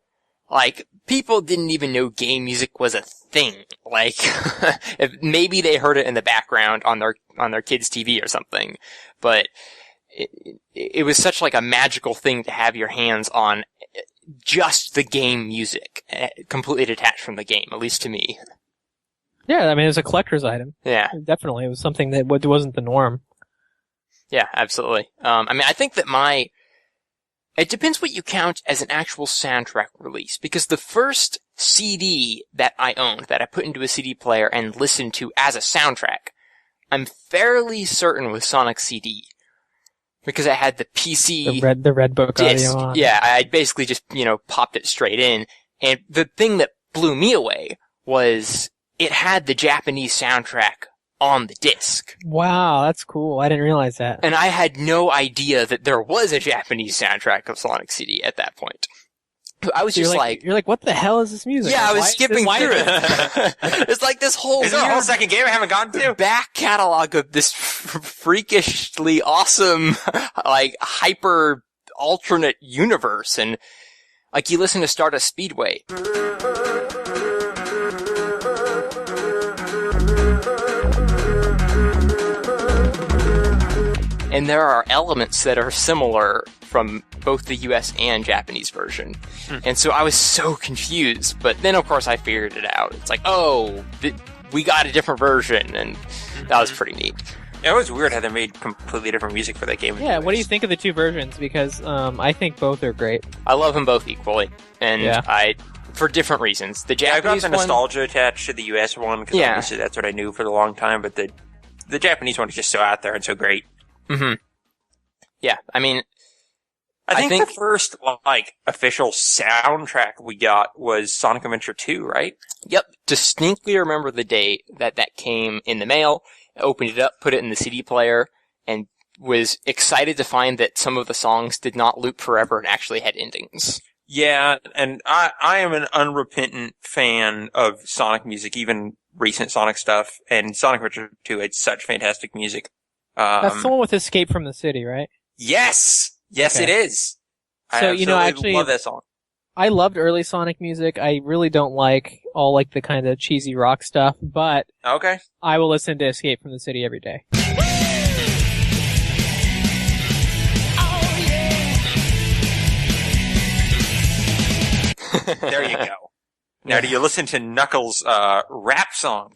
Speaker 2: like, people didn't even know game music was a thing. Like, maybe they heard it in the background on their kids' TV or something. But it was such like a magical thing to have your hands on just the game music, completely detached from the game, at least to me.
Speaker 3: Yeah, I mean, it was a collector's item.
Speaker 2: Yeah.
Speaker 3: Definitely. It was something that wasn't the norm.
Speaker 2: Yeah, absolutely. I mean, I think that it depends what you count as an actual soundtrack release, because the first CD that I owned, that I put into a CD player and listened to as a soundtrack, I'm fairly certain was Sonic CD. Because I had the PC
Speaker 3: the red book
Speaker 2: disc.
Speaker 3: audio on.
Speaker 2: Yeah, I basically just, popped it straight in. And the thing that blew me away was it had the Japanese soundtrack on the disc.
Speaker 3: Wow, that's cool. I didn't realize that.
Speaker 2: And I had no idea that there was a Japanese soundtrack of Sonic CD at that point. I was just like...
Speaker 3: You're like, what the hell is this music?
Speaker 2: Yeah, I was skipping through it. It's like this whole...
Speaker 1: Is there a whole second game I haven't gotten to?
Speaker 2: Back catalog of this freakishly awesome, like, hyper alternate universe. And, like, you listen to Stardust Speedway. And there are elements that are similar from both the US and Japanese version. And so I was so confused. But then, of course, I figured it out. It's like, we got a different version. And that was pretty neat.
Speaker 1: It was weird how they made completely different music for that game.
Speaker 3: Yeah, what do you think of the two versions? Because I think both are great.
Speaker 2: I love them both equally. And for different reasons. The Japanese
Speaker 1: I got the nostalgia attached to the US one, because obviously that's what I knew for a long time. But the Japanese one is just so out there and so great.
Speaker 2: Yeah, I mean...
Speaker 1: I think the first, official soundtrack we got was Sonic Adventure 2, right?
Speaker 2: Yep. Distinctly remember the day that came in the mail, opened it up, put it in the CD player, and was excited to find that some of the songs did not loop forever and actually had endings.
Speaker 1: Yeah, and I am an unrepentant fan of Sonic music, even recent Sonic stuff, and Sonic Adventure 2 had such fantastic music.
Speaker 3: That's the one with Escape from the City, right?
Speaker 1: Yes! Yes,
Speaker 3: Okay.
Speaker 1: It is.
Speaker 3: So,
Speaker 1: I
Speaker 3: actually,
Speaker 1: love that song.
Speaker 3: I loved early Sonic music. I really don't like all the kind of cheesy rock stuff, but
Speaker 1: Okay.
Speaker 3: I will listen to Escape from the City every day.
Speaker 1: There you go. Now, do you listen to Knuckles' rap songs?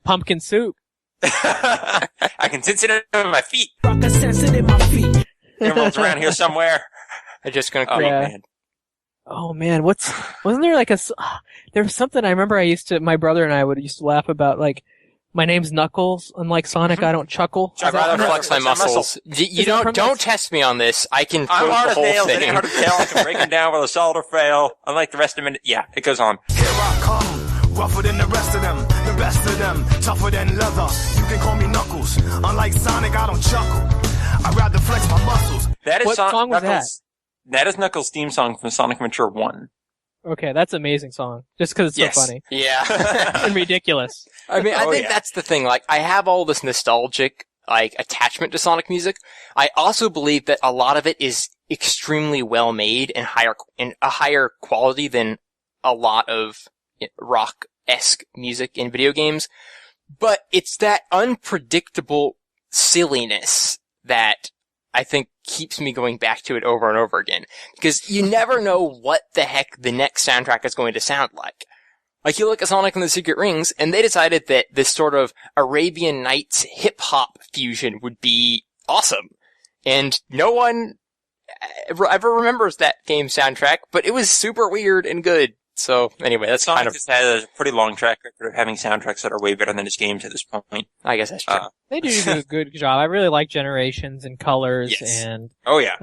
Speaker 3: Pumpkin Soup.
Speaker 1: I can sense it in my feet.
Speaker 4: I can sense it in my feet.
Speaker 1: Emerald's around here somewhere.
Speaker 2: I'm just gonna
Speaker 1: Oh,
Speaker 2: create...
Speaker 1: man.
Speaker 3: Oh man, wasn't there there was something I remember my brother and I used to laugh about, My name's Knuckles. Unlike Sonic, I don't chuckle.
Speaker 2: I'd rather flex my muscles. You don't test me on this. I can quote the whole
Speaker 1: nails,
Speaker 2: thing.
Speaker 1: it ain't hard to tell. I can break them down with a solid or fail. Unlike the rest of them, yeah, it goes on.
Speaker 4: Here I come, rougher than the rest of them, the best of them, tougher than leather. You can call me Knuckles. Unlike Sonic, I don't chuckle. I'd rather flex my muscles.
Speaker 1: That is
Speaker 3: What song was
Speaker 1: Knuckles. That is Knuckles' theme song from Sonic Adventure 1.
Speaker 3: Okay, that's an amazing song. Just because it's so funny.
Speaker 2: Yeah.
Speaker 3: And ridiculous.
Speaker 2: I mean, I think that's the thing. Like, I have all this nostalgic, like, attachment to Sonic music. I also believe that a lot of it is extremely well made and a higher quality than a lot of rock-esque music in video games. But it's that unpredictable silliness that I think keeps me going back to it over and over again. Because you never know what the heck the next soundtrack is going to sound like. Like, you look at Sonic and the Secret Rings, and they decided that this sort of Arabian Nights hip-hop fusion would be awesome. And no one ever remembers that game soundtrack, but it was super weird and good. So, anyway, that's
Speaker 1: Sonic
Speaker 2: kind of...
Speaker 1: just had a pretty long track record of having soundtracks that are way better than his games at this point.
Speaker 2: I guess that's true.
Speaker 3: They do a good job. I really like Generations and Colors and...
Speaker 1: Oh, yeah.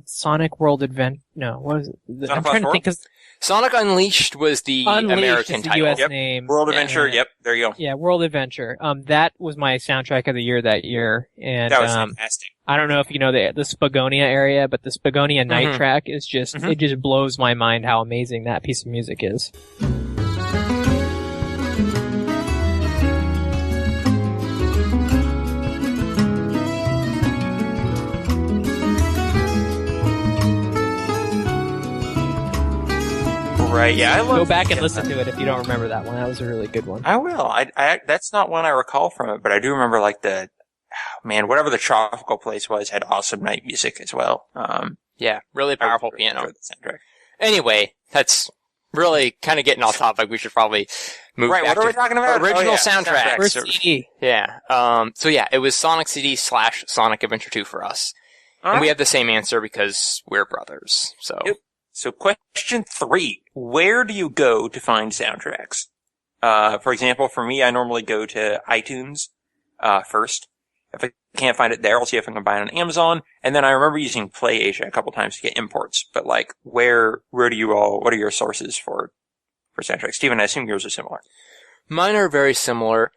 Speaker 3: Sonic World Advent... No, what is it? I'm trying to think, because...
Speaker 2: Sonic Unleashed was the American title.
Speaker 3: US name.
Speaker 1: World Adventure, yep, there you go.
Speaker 3: Yeah, World Adventure. That was my soundtrack of the year that year. And,
Speaker 1: that was fantastic.
Speaker 3: I don't know if you know the Spagonia area, but the Spagonia night track is just, it just blows my mind how amazing that piece of music is.
Speaker 1: Right, yeah,
Speaker 3: Go back and listen to it if you don't remember that one. That was a really good one.
Speaker 1: I will. I that's not one I recall from it, but I do remember like whatever the tropical place was had awesome night music as well.
Speaker 2: Yeah, really powerful piano.
Speaker 1: The soundtrack.
Speaker 2: Anyway, that's really kind of getting off topic. We should probably move back
Speaker 1: what are we talking about?
Speaker 2: Original soundtracks.
Speaker 3: First CD.
Speaker 2: Yeah. So yeah, it was Sonic CD / Sonic Adventure 2 for us. And we have the same answer because we're brothers. So.
Speaker 1: Yep. So question 3, where do you go to find soundtracks? For example, for me, I normally go to iTunes, first. If I can't find it there, I'll see if I can buy it on Amazon. And then I remember using PlayAsia a couple times to get imports. But like, where do you all, what are your sources for soundtracks? Steven, I assume yours are similar.
Speaker 2: Mine are very similar.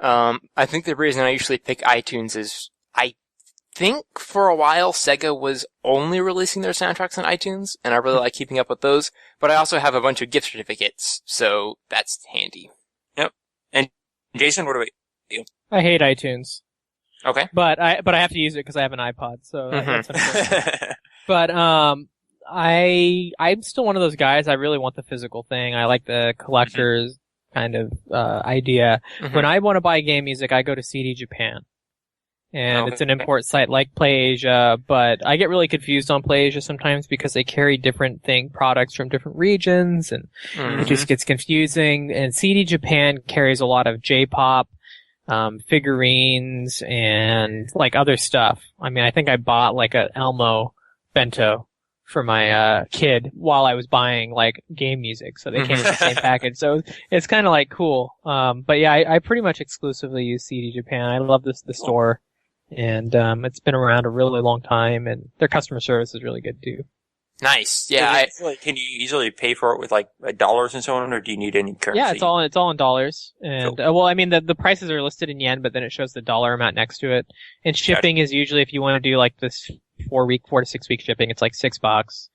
Speaker 2: I think the reason I usually pick iTunes is I think for a while Sega was only releasing their soundtracks on iTunes, and I really like keeping up with those. But I also have a bunch of gift certificates, so that's handy.
Speaker 1: Yep. And Jason, what about you?
Speaker 3: I hate iTunes.
Speaker 1: Okay.
Speaker 3: But I have to use it because I have an iPod, so that's unfortunate. But I'm still one of those guys. I really want the physical thing. I like the collector's kind of idea. When I want to buy game music, I go to CDjapan. And it's an import site like PlayAsia, but I get really confused on PlayAsia sometimes because they carry different products from different regions, and it just gets confusing. And CDjapan carries a lot of J-pop, figurines, and like other stuff. I mean, I think I bought like a Elmo bento for my kid while I was buying like game music, so they came in the same package. So it's kind of like cool. But yeah, I pretty much exclusively use CDjapan. I love the store. And it's been around a really long time, and their customer service is really good too.
Speaker 2: Nice. Yeah.
Speaker 1: Can you easily pay for it with like dollars and so on, or do you need any currency?
Speaker 3: Yeah, it's all in dollars. And
Speaker 1: cool.
Speaker 3: well, I mean the prices are listed in yen, but then it shows the dollar amount next to it. And shipping is usually, if you want to do like this 4 to 6 week shipping, it's like $6.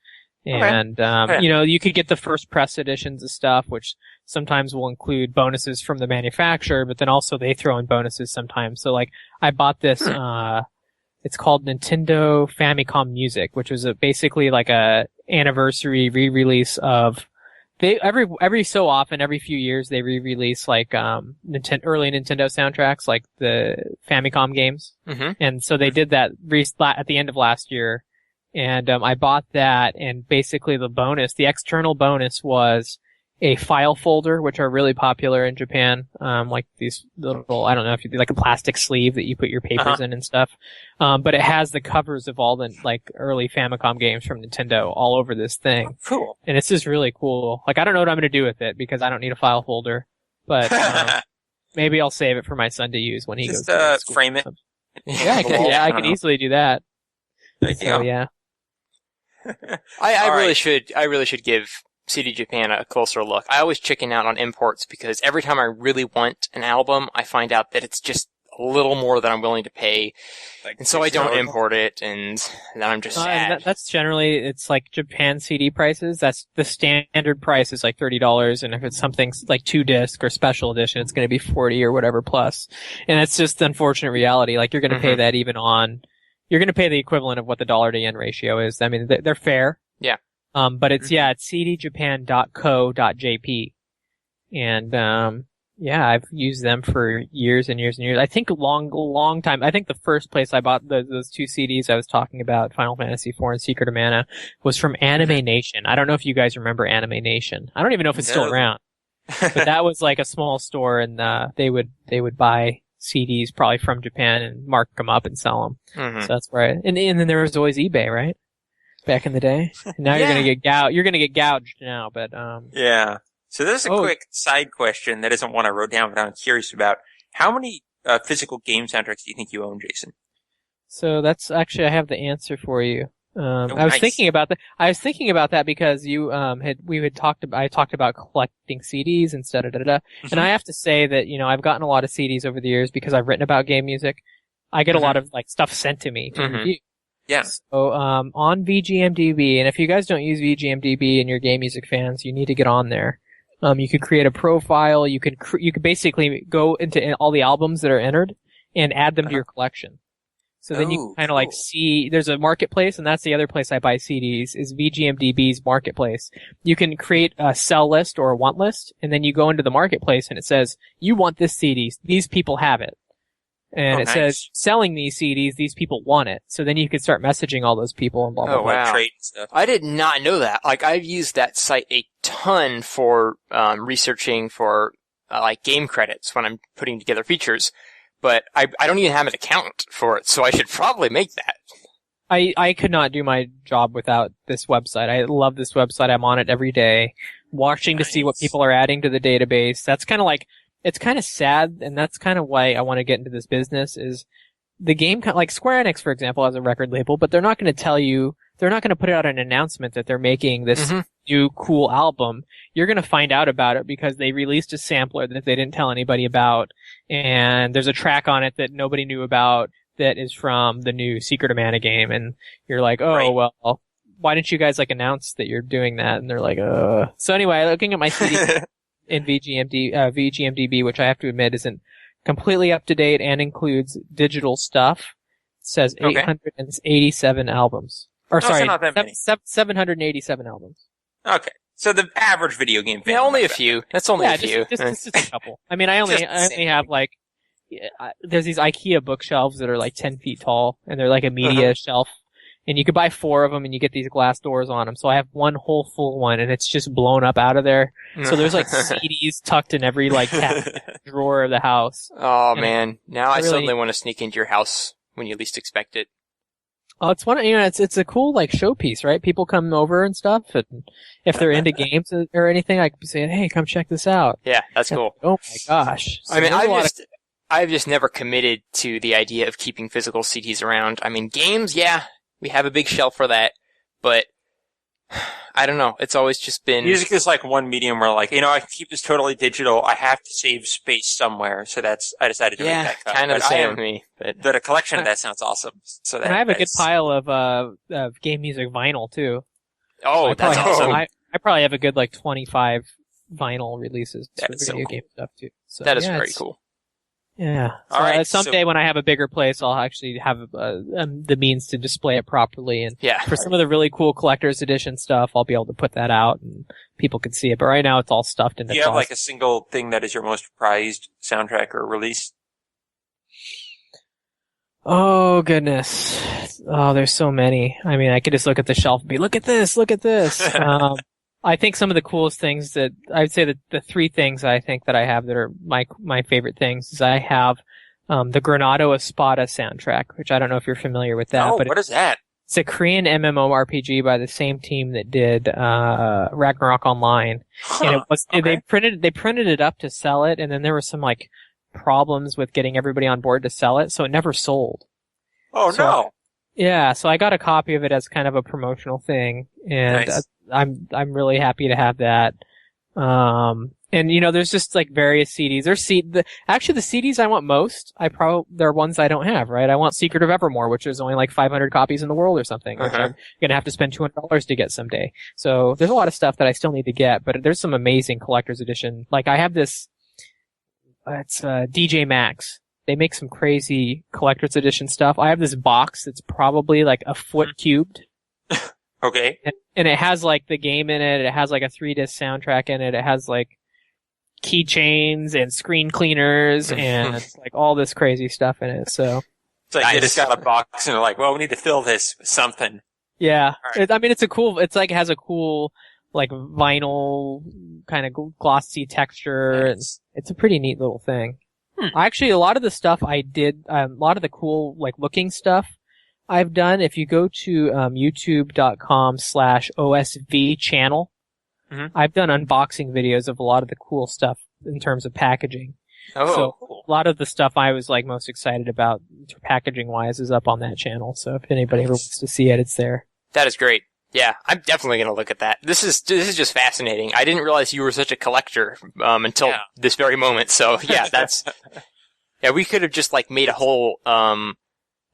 Speaker 3: And you know, you could get the first press editions of stuff, which sometimes will include bonuses from the manufacturer, but then also they throw in bonuses sometimes. So like, I bought this, it's called Nintendo Famicom Music, which was basically like a anniversary re-release of, every so often, every few years, they re-release like, early Nintendo soundtracks, like the Famicom games. And so they did that at the end of last year. And, I bought that, and basically the external bonus was a file folder, which are really popular in Japan. Like these little, I don't know if you do like a plastic sleeve that you put your papers in and stuff. But it has the covers of all the like early Famicom games from Nintendo all over this thing.
Speaker 1: Cool.
Speaker 3: And it's just really cool. Like, I don't know what I'm going to do with it because I don't need a file folder, but, Maybe I'll save it for my son to use when he goes to school.
Speaker 1: Frame it.
Speaker 3: Yeah, I could easily do that. So, yeah.
Speaker 2: I really should give CDjapan a closer look. I always chicken out on imports because every time I really want an album, I find out that it's just a little more than I'm willing to pay, and so I don't import it, and then I'm just sad.
Speaker 3: That's generally, it's like Japan CD prices. That's the standard price is like $30, and if it's something like 2-disc or special edition, it's going to be 40 or whatever plus. And it's just the unfortunate reality. Like you're going to pay that you're going to pay the equivalent of what the dollar to yen ratio is. I mean, they're fair.
Speaker 2: Yeah.
Speaker 3: But it's cdjapan.co.jp. And, yeah, I've used them for years and years and years. I think a long time. I think the first place I bought those 2 CDs I was talking about, Final Fantasy IV and Secret of Mana, was from Anime Nation. I don't know if you guys remember Anime Nation. I don't even know if it's still around. But that was like a small store, and they would buy CDs probably from Japan and mark them up and sell them. So that's where and then there was always eBay, right? Back in the day. And now you're gonna get gouged now, but
Speaker 1: yeah. So there's a quick side question that isn't one I wrote down, but I'm curious about. How many physical game soundtracks do you think you own, Jayson?
Speaker 3: So that's actually, I have the answer for you. I was
Speaker 1: nice.
Speaker 3: thinking about that. I was thinking about that because I talked about collecting CDs instead of And I have to say that, I've gotten a lot of CDs over the years because I've written about game music. I get a lot of like stuff sent to me to review.
Speaker 1: Yeah.
Speaker 3: So, on VGMDB, and if you guys don't use VGMDB and you're game music fans, you need to get on there. You could create a profile. You could basically go into all the albums that are entered and add them to your collection. So then you can kind of like see, there's a marketplace, and that's the other place I buy CDs, is VGMDB's marketplace. You can create a sell list or a want list, and then you go into the marketplace and it says, you want this CD, these people have it. And says, selling these CDs, these people want it. So then you can start messaging all those people and blah, blah, blah.
Speaker 2: Wow.
Speaker 1: Trade stuff.
Speaker 2: I did not know that. Like, I've used that site a ton for researching for like game credits when I'm putting together features. But I don't even have an account for it, so I should probably make that.
Speaker 3: I could not do my job without this website. I love this website. I'm on it every day, watching to see what people are adding to the database. That's kind of like, it's kind of sad, and that's kind of why I want to get into this business, is the game, like Square Enix, for example, has a record label, but they're not going to tell you, they're not going to put out an announcement that they're making this new cool album. You're going to find out about it because they released a sampler that they didn't tell anybody about, and there's a track on it that nobody knew about that is from the new Secret of Mana game, and you're like, well, why didn't you guys like announce that you're doing that? And they're like, So anyway, looking at my CD in VGMDB, which I have to admit isn't completely up to date and includes digital stuff, it says 887 albums. Or sorry, 787 albums.
Speaker 1: Okay. So the average video game fan.
Speaker 2: Yeah, only a few. That's only a few.
Speaker 3: Just a couple. I mean, I only have like, there's these IKEA bookshelves that are like 10 feet tall, and they're like a media shelf. And you could buy 4 of them, and you get these glass doors on them. So I have one whole full one, and it's just blown up out of there. So there's like CDs tucked in every like cabinet drawer of the house.
Speaker 2: Oh man, now I suddenly want to sneak into your house when you least expect it.
Speaker 3: Oh, it's one. It's a cool like showpiece, right? People come over and stuff, and if they're into games or anything, I could say, "Hey, come check this out."
Speaker 2: Yeah, that's cool.
Speaker 3: Oh my gosh! So
Speaker 2: I mean, I've just never committed to the idea of keeping physical CDs around. I mean, games, yeah. We have a big shelf for that, but I don't know. It's always just been...
Speaker 1: Music is like one medium where like, I can keep this totally digital. I have to save space somewhere. So I decided to make that cut.
Speaker 2: Kind of the same with me.
Speaker 1: But a collection of that sounds awesome. So
Speaker 3: and I have a good pile of game music vinyl too.
Speaker 2: Oh, that's awesome.
Speaker 3: I probably have a good like 25 vinyl releases for video game stuff too. So,
Speaker 2: that is very cool.
Speaker 3: Yeah. So,
Speaker 1: all right.
Speaker 3: Someday when I have a bigger place, I'll actually have the means to display it properly. And for some of the really cool collector's edition stuff, I'll be able to put that out and people can see it. But right now, it's all stuffed in the.
Speaker 1: Do you have like a single thing that is your most prized soundtrack or release?
Speaker 3: Oh goodness! Oh, there's so many. I mean, I could just look at the shelf and be, look at this, look at this. I think some of the coolest things that I would say that the 3 things I think that I have that are my favorite things is I have the Granado Espada soundtrack, which I don't know if you're familiar with that.
Speaker 1: But what is that?
Speaker 3: It's a Korean MMORPG by the same team that did Ragnarok Online, and it was they printed it up to sell it, and then there was some like problems with getting everybody on board to sell it, so it never sold.
Speaker 1: Oh,
Speaker 3: So
Speaker 1: no.
Speaker 3: Yeah, so I got a copy of it as kind of a promotional thing, and
Speaker 1: Nice.
Speaker 3: I'm really happy to have that. And there's just like various CDs. Actually the CDs I want most, they're ones I don't have, right? I want Secret of Evermore, which is only like 500 copies in the world or something, which I'm gonna have to spend $200 to get someday. So there's a lot of stuff that I still need to get, but there's some amazing collector's edition. Like I have this, it's DJ Maxx. They make some crazy collector's edition stuff. I have this box that's probably like a foot cubed.
Speaker 1: Okay.
Speaker 3: And it has like the game in it. It has like a 3-disc soundtrack in it. It has like keychains and screen cleaners and like all this crazy stuff in it. So
Speaker 1: It's like they just got a box and they're like, well, we need to fill this with something.
Speaker 3: yeah,
Speaker 1: Right.
Speaker 3: it's like it has a cool like vinyl kind of glossy texture.
Speaker 1: Nice.
Speaker 3: It's a pretty neat little thing. Actually, a lot of the stuff I did, a lot of the cool like looking stuff I've done, if you go to youtube.com/OSV channel, I've done unboxing videos of a lot of the cool stuff in terms of packaging.
Speaker 1: Oh,
Speaker 3: So
Speaker 1: cool.
Speaker 3: a lot of the stuff I was like most excited about packaging wise is up on that channel. So if anybody ever wants to see it, it's there.
Speaker 2: That is great. Yeah, I'm definitely going to look at that. This is just fascinating. I didn't realize you were such a collector until this very moment. So yeah, we could have just like made a whole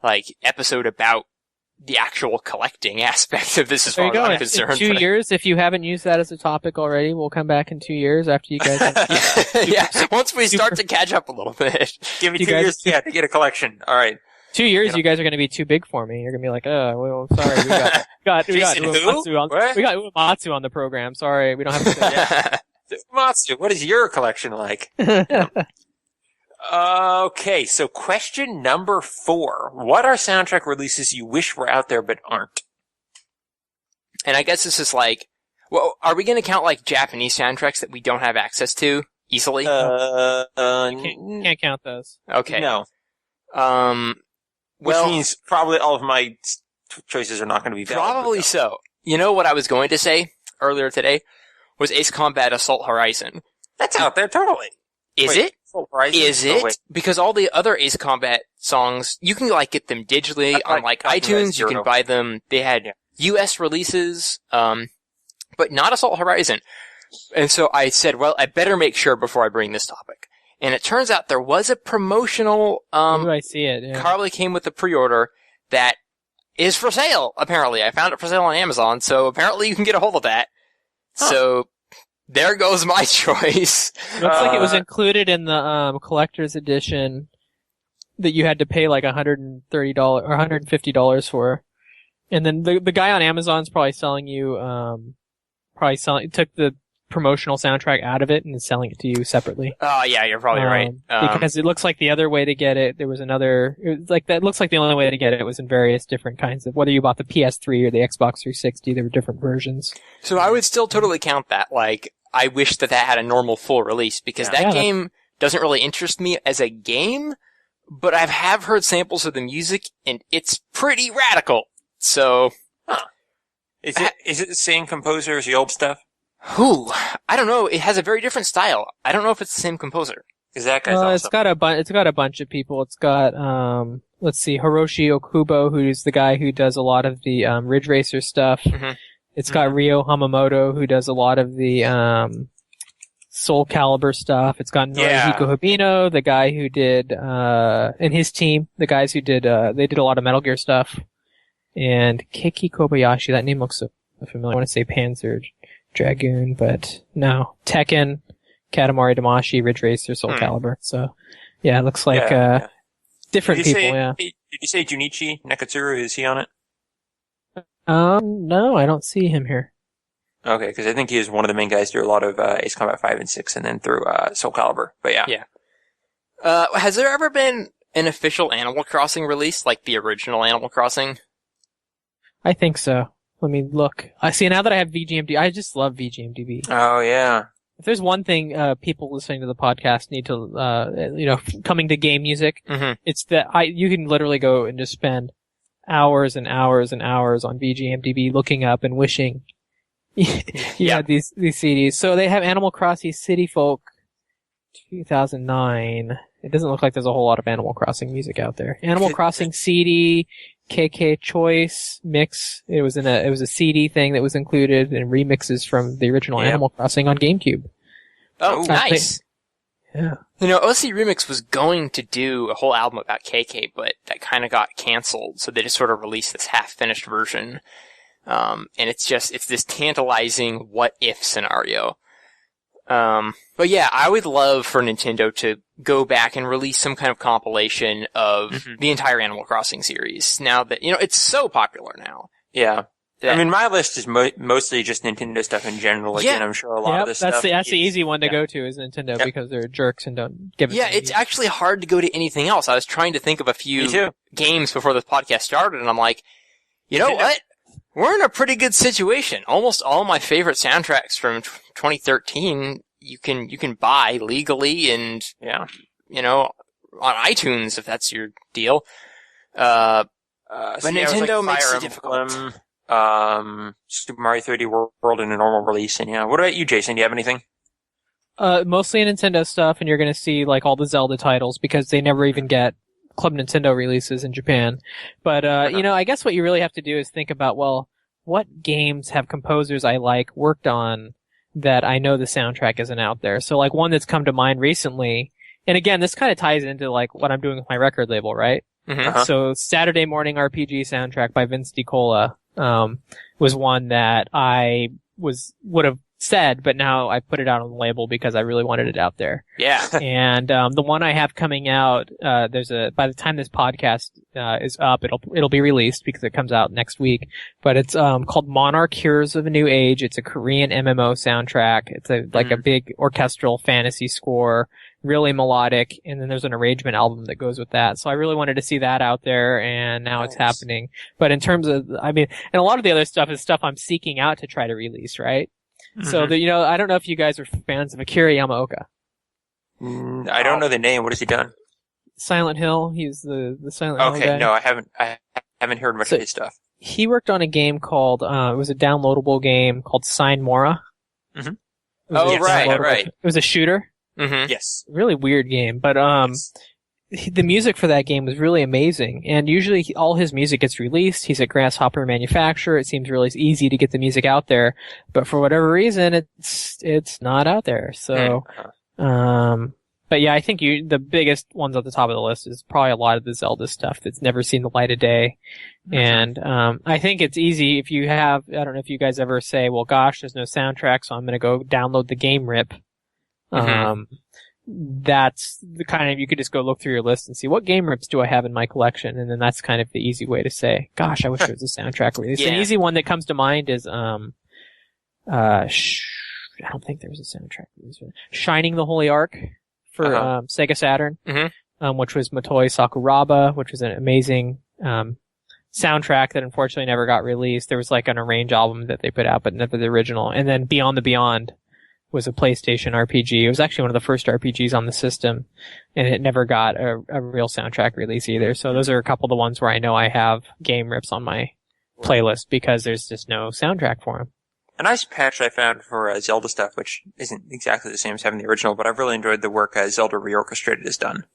Speaker 2: like episode about the actual collecting aspect of this as
Speaker 3: There
Speaker 2: far
Speaker 3: you
Speaker 2: as
Speaker 3: go.
Speaker 2: I'm concerned.
Speaker 3: In 2 years, if you haven't used that as a topic already, we'll come back in 2 years after you guys.
Speaker 2: Yeah, once we start to catch up a little bit.
Speaker 1: Give me
Speaker 3: You
Speaker 1: 2
Speaker 3: guys-
Speaker 1: years to get a collection. All right.
Speaker 3: 2 years, you guys are going to be too big for me. You're going to be like, well, sorry, we got
Speaker 1: Jason who? What?
Speaker 3: we got Uematsu on the program. Sorry, we don't have to say that.
Speaker 1: Matsu, what is your collection like? Okay, so question number 4. What are soundtrack releases you wish were out there but aren't?
Speaker 2: And I guess this is like, well, are we going to count like Japanese soundtracks that we don't have access to easily?
Speaker 3: Can't count those.
Speaker 2: Okay.
Speaker 1: No. Which
Speaker 2: Well,
Speaker 1: means probably all of my choices are not going to be valid.
Speaker 2: probably so. You know what I was going to say earlier today was Ace Combat Assault Horizon.
Speaker 1: That's out there, totally.
Speaker 2: Is
Speaker 1: Wait,
Speaker 2: it?
Speaker 1: Assault Horizon?
Speaker 2: Is
Speaker 1: Oh,
Speaker 2: it?
Speaker 1: wait.
Speaker 2: Because all the other Ace Combat songs, you can like get them digitally
Speaker 1: That's
Speaker 2: on
Speaker 1: like
Speaker 2: like
Speaker 1: Copyright
Speaker 2: iTunes. You can
Speaker 1: Zero.
Speaker 2: buy them. They had US releases, but not Assault Horizon. And so I said, well, I better make sure before I bring this topic. And it turns out there was a promotional,
Speaker 3: Where do I see it? Yeah.
Speaker 2: Carly came with a pre-order that is for sale, apparently. I found it for sale on Amazon, so apparently you can get a hold of that. So, there goes my choice.
Speaker 3: Looks like it was included in the collector's edition that you had to pay like $130 or $150 for. And then the guy on Amazon's probably selling you, took the promotional soundtrack out of it and is selling it to you separately.
Speaker 2: Oh, yeah, you're probably right.
Speaker 3: Because it looks like the other way to get it, there was another, it was like that looks like the only way to get it was in various different kinds of, whether you bought the PS3 or the Xbox 360, there were different versions.
Speaker 2: So I would still totally count that. Like, I wish that had a normal full release, because that game doesn't really interest me as a game, but I have heard samples of the music, and it's pretty radical. So,
Speaker 1: Is it the same composer as the old stuff?
Speaker 2: I don't know. It has a very different style. I don't know if it's the same composer.
Speaker 1: Because that guy's awesome.
Speaker 3: It's got a bunch of people. It's got, let's see, Hiroshi Okubo, who's the guy who does a lot of the, Ridge Racer stuff.
Speaker 2: Mhm.
Speaker 3: It's got Ryo Hamamoto, who does a lot of the, Soul Calibur stuff. It's got Norihiko Hibino, the guy who did, and his team, the guys who did, they did a lot of Metal Gear stuff. And Keiki Kobayashi, that name looks so familiar. I want to say Panzer Dragoon, but no. Tekken, Katamari Damacy, Ridge Racer, Soul Calibur. So, yeah, it looks like, different people,
Speaker 1: Did you say Junichi Nakatsuru? Is he on it?
Speaker 3: No, I don't see him here.
Speaker 1: Okay, because I think he was one of the main guys through a lot of Ace Combat 5 and 6 and then through Soul Calibur. But yeah.
Speaker 2: Has there ever been an official Animal Crossing release, like the original Animal Crossing?
Speaker 3: I think so. Let me look. I see, now that I have VGMD, I just love VGMDB.
Speaker 1: Oh, yeah.
Speaker 3: If there's one thing people listening to the podcast need to, coming to game music, it's that you can literally go and just spend hours and hours and hours on VGMDB looking up and wishing you had these CDs. So they have Animal Crossing City Folk 2009. It doesn't look like there's a whole lot of Animal Crossing music out there. Animal Crossing CD, KK Choice mix. It was a CD thing that was included and remixes from the original Animal Crossing on GameCube.
Speaker 2: Oh, nice.
Speaker 3: Yeah.
Speaker 2: OC Remix was going to do a whole album about KK, but that kind of got canceled, so they just sort of released this half-finished version. And it's this tantalizing what-if scenario. But yeah, I would love for Nintendo to go back and release some kind of compilation of the entire Animal Crossing series. Now that, it's so popular now.
Speaker 1: Yeah. I mean, my list is mostly just Nintendo stuff in general. Again, I'm sure a lot of this stuff.
Speaker 3: That's the easy one to go to is Nintendo because they're jerks and don't give it to
Speaker 2: it's actually hard to go to anything else. I was trying to think of a few games before this podcast started, and I'm like, you know what? We're in a pretty good situation. Almost all my favorite soundtracks from 2013 you can buy legally and on iTunes if that's your deal. But Nintendo makes it difficult.
Speaker 1: Super Mario 3D World in a normal release, and what about you, Jason? Do you have anything?
Speaker 3: Mostly Nintendo stuff, and you're gonna see like all the Zelda titles because they never even get Club Nintendo releases in Japan. But I guess what you really have to do is think about, well, what games have composers I like worked on that I know the soundtrack isn't out there. So like one that's come to mind recently, and again, this kind of ties into like what I'm doing with my record label, right? So Saturday Morning RPG soundtrack by Vince DiCola was one that I would have said, but now I put it out on the label because I really wanted it out there.
Speaker 2: Yeah.
Speaker 3: And the one I have coming out, by the time this podcast is up, it'll be released because it comes out next week. But it's called Monarch Heroes of a New Age. It's a Korean MMO soundtrack. It's a big orchestral fantasy score, really melodic, and then there's an arrangement album that goes with that. So I really wanted to see that out there, and now it's happening. But in terms of, and a lot of the other stuff is stuff I'm seeking out to try to release, right? So I don't know if you guys are fans of Akira Yamaoka.
Speaker 1: I don't know the name. What has he done?
Speaker 3: Silent Hill. He's the Silent Hill guy.
Speaker 1: Okay, no, I haven't heard much of his stuff.
Speaker 3: He worked on a game called, it was a downloadable game called Sign Mora.
Speaker 2: Right. It
Speaker 3: was a shooter.
Speaker 1: Yes.
Speaker 3: Really weird game, but the music for that game was really amazing, and usually all his music gets released. He's a Grasshopper manufacturer. It seems really easy to get the music out there, but for whatever reason, it's not out there. So, but yeah, I think the biggest ones at the top of the list is probably a lot of the Zelda stuff that's never seen the light of day. And I think it's easy if you have, I don't know if you guys ever say, well, gosh, there's no soundtrack, so I'm going to go download the game rip. That's the kind of, you could just go look through your list and see what game rips do I have in my collection, and then that's kind of the easy way to say, gosh, I wish there was a soundtrack release. An easy one that comes to mind is I don't think there was a soundtrack release. Shining the Holy Ark for Sega Saturn, which was Motoi Sakuraba, which was an amazing soundtrack that unfortunately never got released. There was like an arrange album that they put out, but never the original. And then Beyond the Beyond was a PlayStation RPG. It was actually one of the first RPGs on the system, and it never got a real soundtrack release either. So those are a couple of the ones where I know I have game rips on my playlist because there's just no soundtrack for them.
Speaker 1: A nice patch I found for Zelda stuff, which isn't exactly the same as having the original, but I've really enjoyed the work Zelda Reorchestrated has done.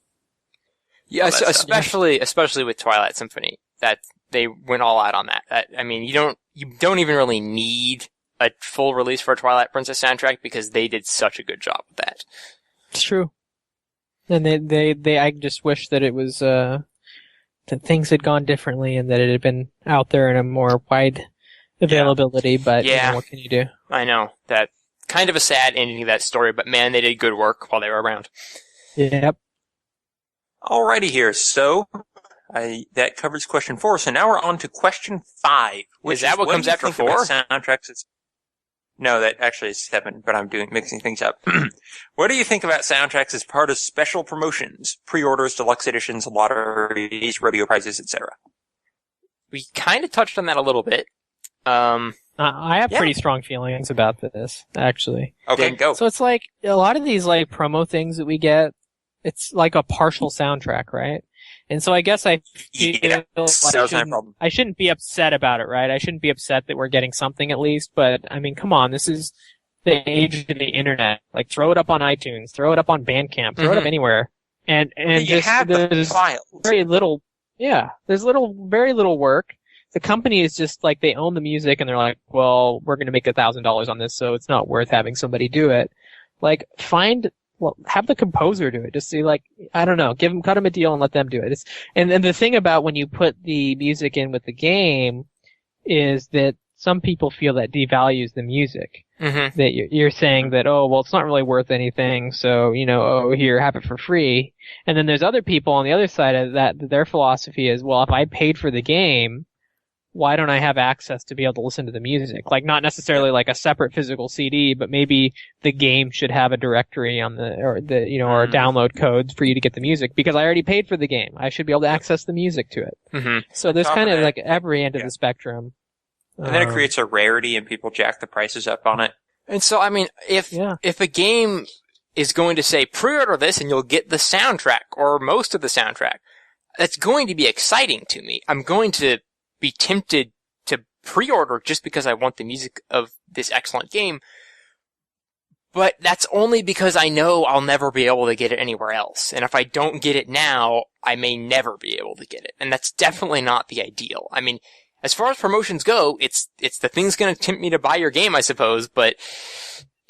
Speaker 2: Yeah, especially with Twilight Symphony, that they went all out on that. You don't even really need a full release for a Twilight Princess soundtrack because they did such a good job with that.
Speaker 3: It's true. And I just wish that it was, that things had gone differently and that it had been out there in a more wide availability, but what can you do?
Speaker 2: I know. That kind of a sad ending to that story, but man, they did good work while they were around.
Speaker 3: Yep.
Speaker 1: Alrighty here, so that covers question 4, so now we're on to question 5.
Speaker 2: Is that what comes after 4?
Speaker 1: Soundtracks. No, that actually is 7, but I'm mixing things up. What do you think about soundtracks as part of special promotions, pre-orders, deluxe editions, lotteries, rodeo prizes, etc.?
Speaker 2: We kind of touched on that a little bit.
Speaker 3: I have pretty strong feelings about this, actually.
Speaker 1: Okay, go.
Speaker 3: So it's like, a lot of these like promo things that we get, it's like a partial soundtrack, right? And so I guess I feel I shouldn't be upset about it, right? I shouldn't be upset that we're getting something at least, but I mean, come on, this is the age of the internet. Like, throw it up on iTunes, throw it up on Bandcamp, throw it up anywhere, and
Speaker 1: you
Speaker 3: just
Speaker 1: have the files.
Speaker 3: Very little. Yeah, there's very little work. The company is just like, they own the music and they're like, well, we're going to make $1,000 on this, so it's not worth having somebody do it. Like, have the composer do it. Just see, like, I don't know, cut them a deal and let them do it. And the thing about when you put the music in with the game is that some people feel that devalues the music.
Speaker 2: Mm-hmm.
Speaker 3: That you're saying that, oh, well, it's not really worth anything, so, here, have it for free. And then there's other people on the other side of that their philosophy is, well, if I paid for the game, why don't I have access to be able to listen to the music? Like, not necessarily like a separate physical CD, but maybe the game should have a directory on or a download code for you to get the music, because I already paid for the game. I should be able to access the music to it.
Speaker 2: Mm-hmm.
Speaker 3: So there's kind of like every end of the spectrum.
Speaker 1: And then it creates a rarity and people jack the prices up on it.
Speaker 2: And so, I mean, if a game is going to say, pre-order this and you'll get the soundtrack or most of the soundtrack, that's going to be exciting to me. I'm going to be tempted to pre-order just because I want the music of this excellent game. But that's only because I know I'll never be able to get it anywhere else. And if I don't get it now, I may never be able to get it. And that's definitely not the ideal. I mean, as far as promotions go, it's the thing's going to tempt me to buy your game, I suppose, but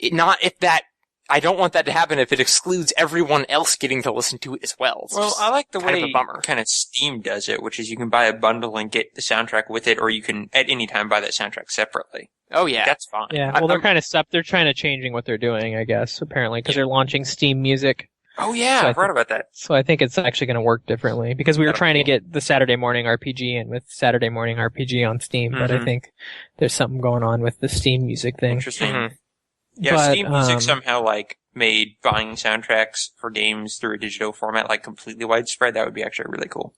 Speaker 2: I don't want that to happen if it excludes everyone else getting to listen to it as well.
Speaker 1: Well, I like the way kind of Steam does it, which is you can buy a bundle and get the soundtrack with it, or you can at any time buy that soundtrack separately.
Speaker 2: Oh yeah,
Speaker 1: that's fine.
Speaker 3: Yeah, well, they're kind of they're trying to changing what they're doing, I guess, apparently, because they're launching Steam Music.
Speaker 1: Oh yeah, I've heard about that.
Speaker 3: So I think it's actually going to work differently, because we were trying to get the Saturday Morning RPG in with Saturday Morning RPG on Steam, but I think there's something going on with the Steam Music thing.
Speaker 1: Interesting. Mm-hmm. Yeah, but, Steam Music somehow made buying soundtracks for games through a digital format completely widespread. That would be actually really cool.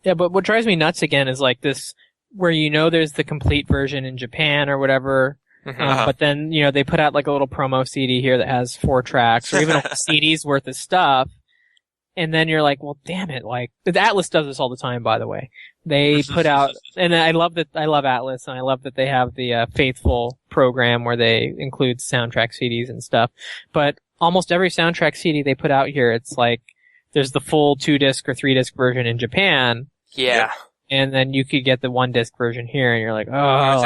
Speaker 3: Yeah, but what drives me nuts again is this, where there's the complete version in Japan or whatever, but then they put out a little promo CD here that has 4 tracks or even a CD's worth of stuff, and then you're like, well, damn it! The Atlas does this all the time, by the way. They put out, and I love Atlas, and I love that they have the Faithful program where they include soundtrack CDs and stuff. But almost every soundtrack CD they put out here, it's there's the full 2-disc or 3-disc version in Japan.
Speaker 2: Yeah.
Speaker 3: And then you could get the 1-disc version here, and you're like, oh,
Speaker 2: I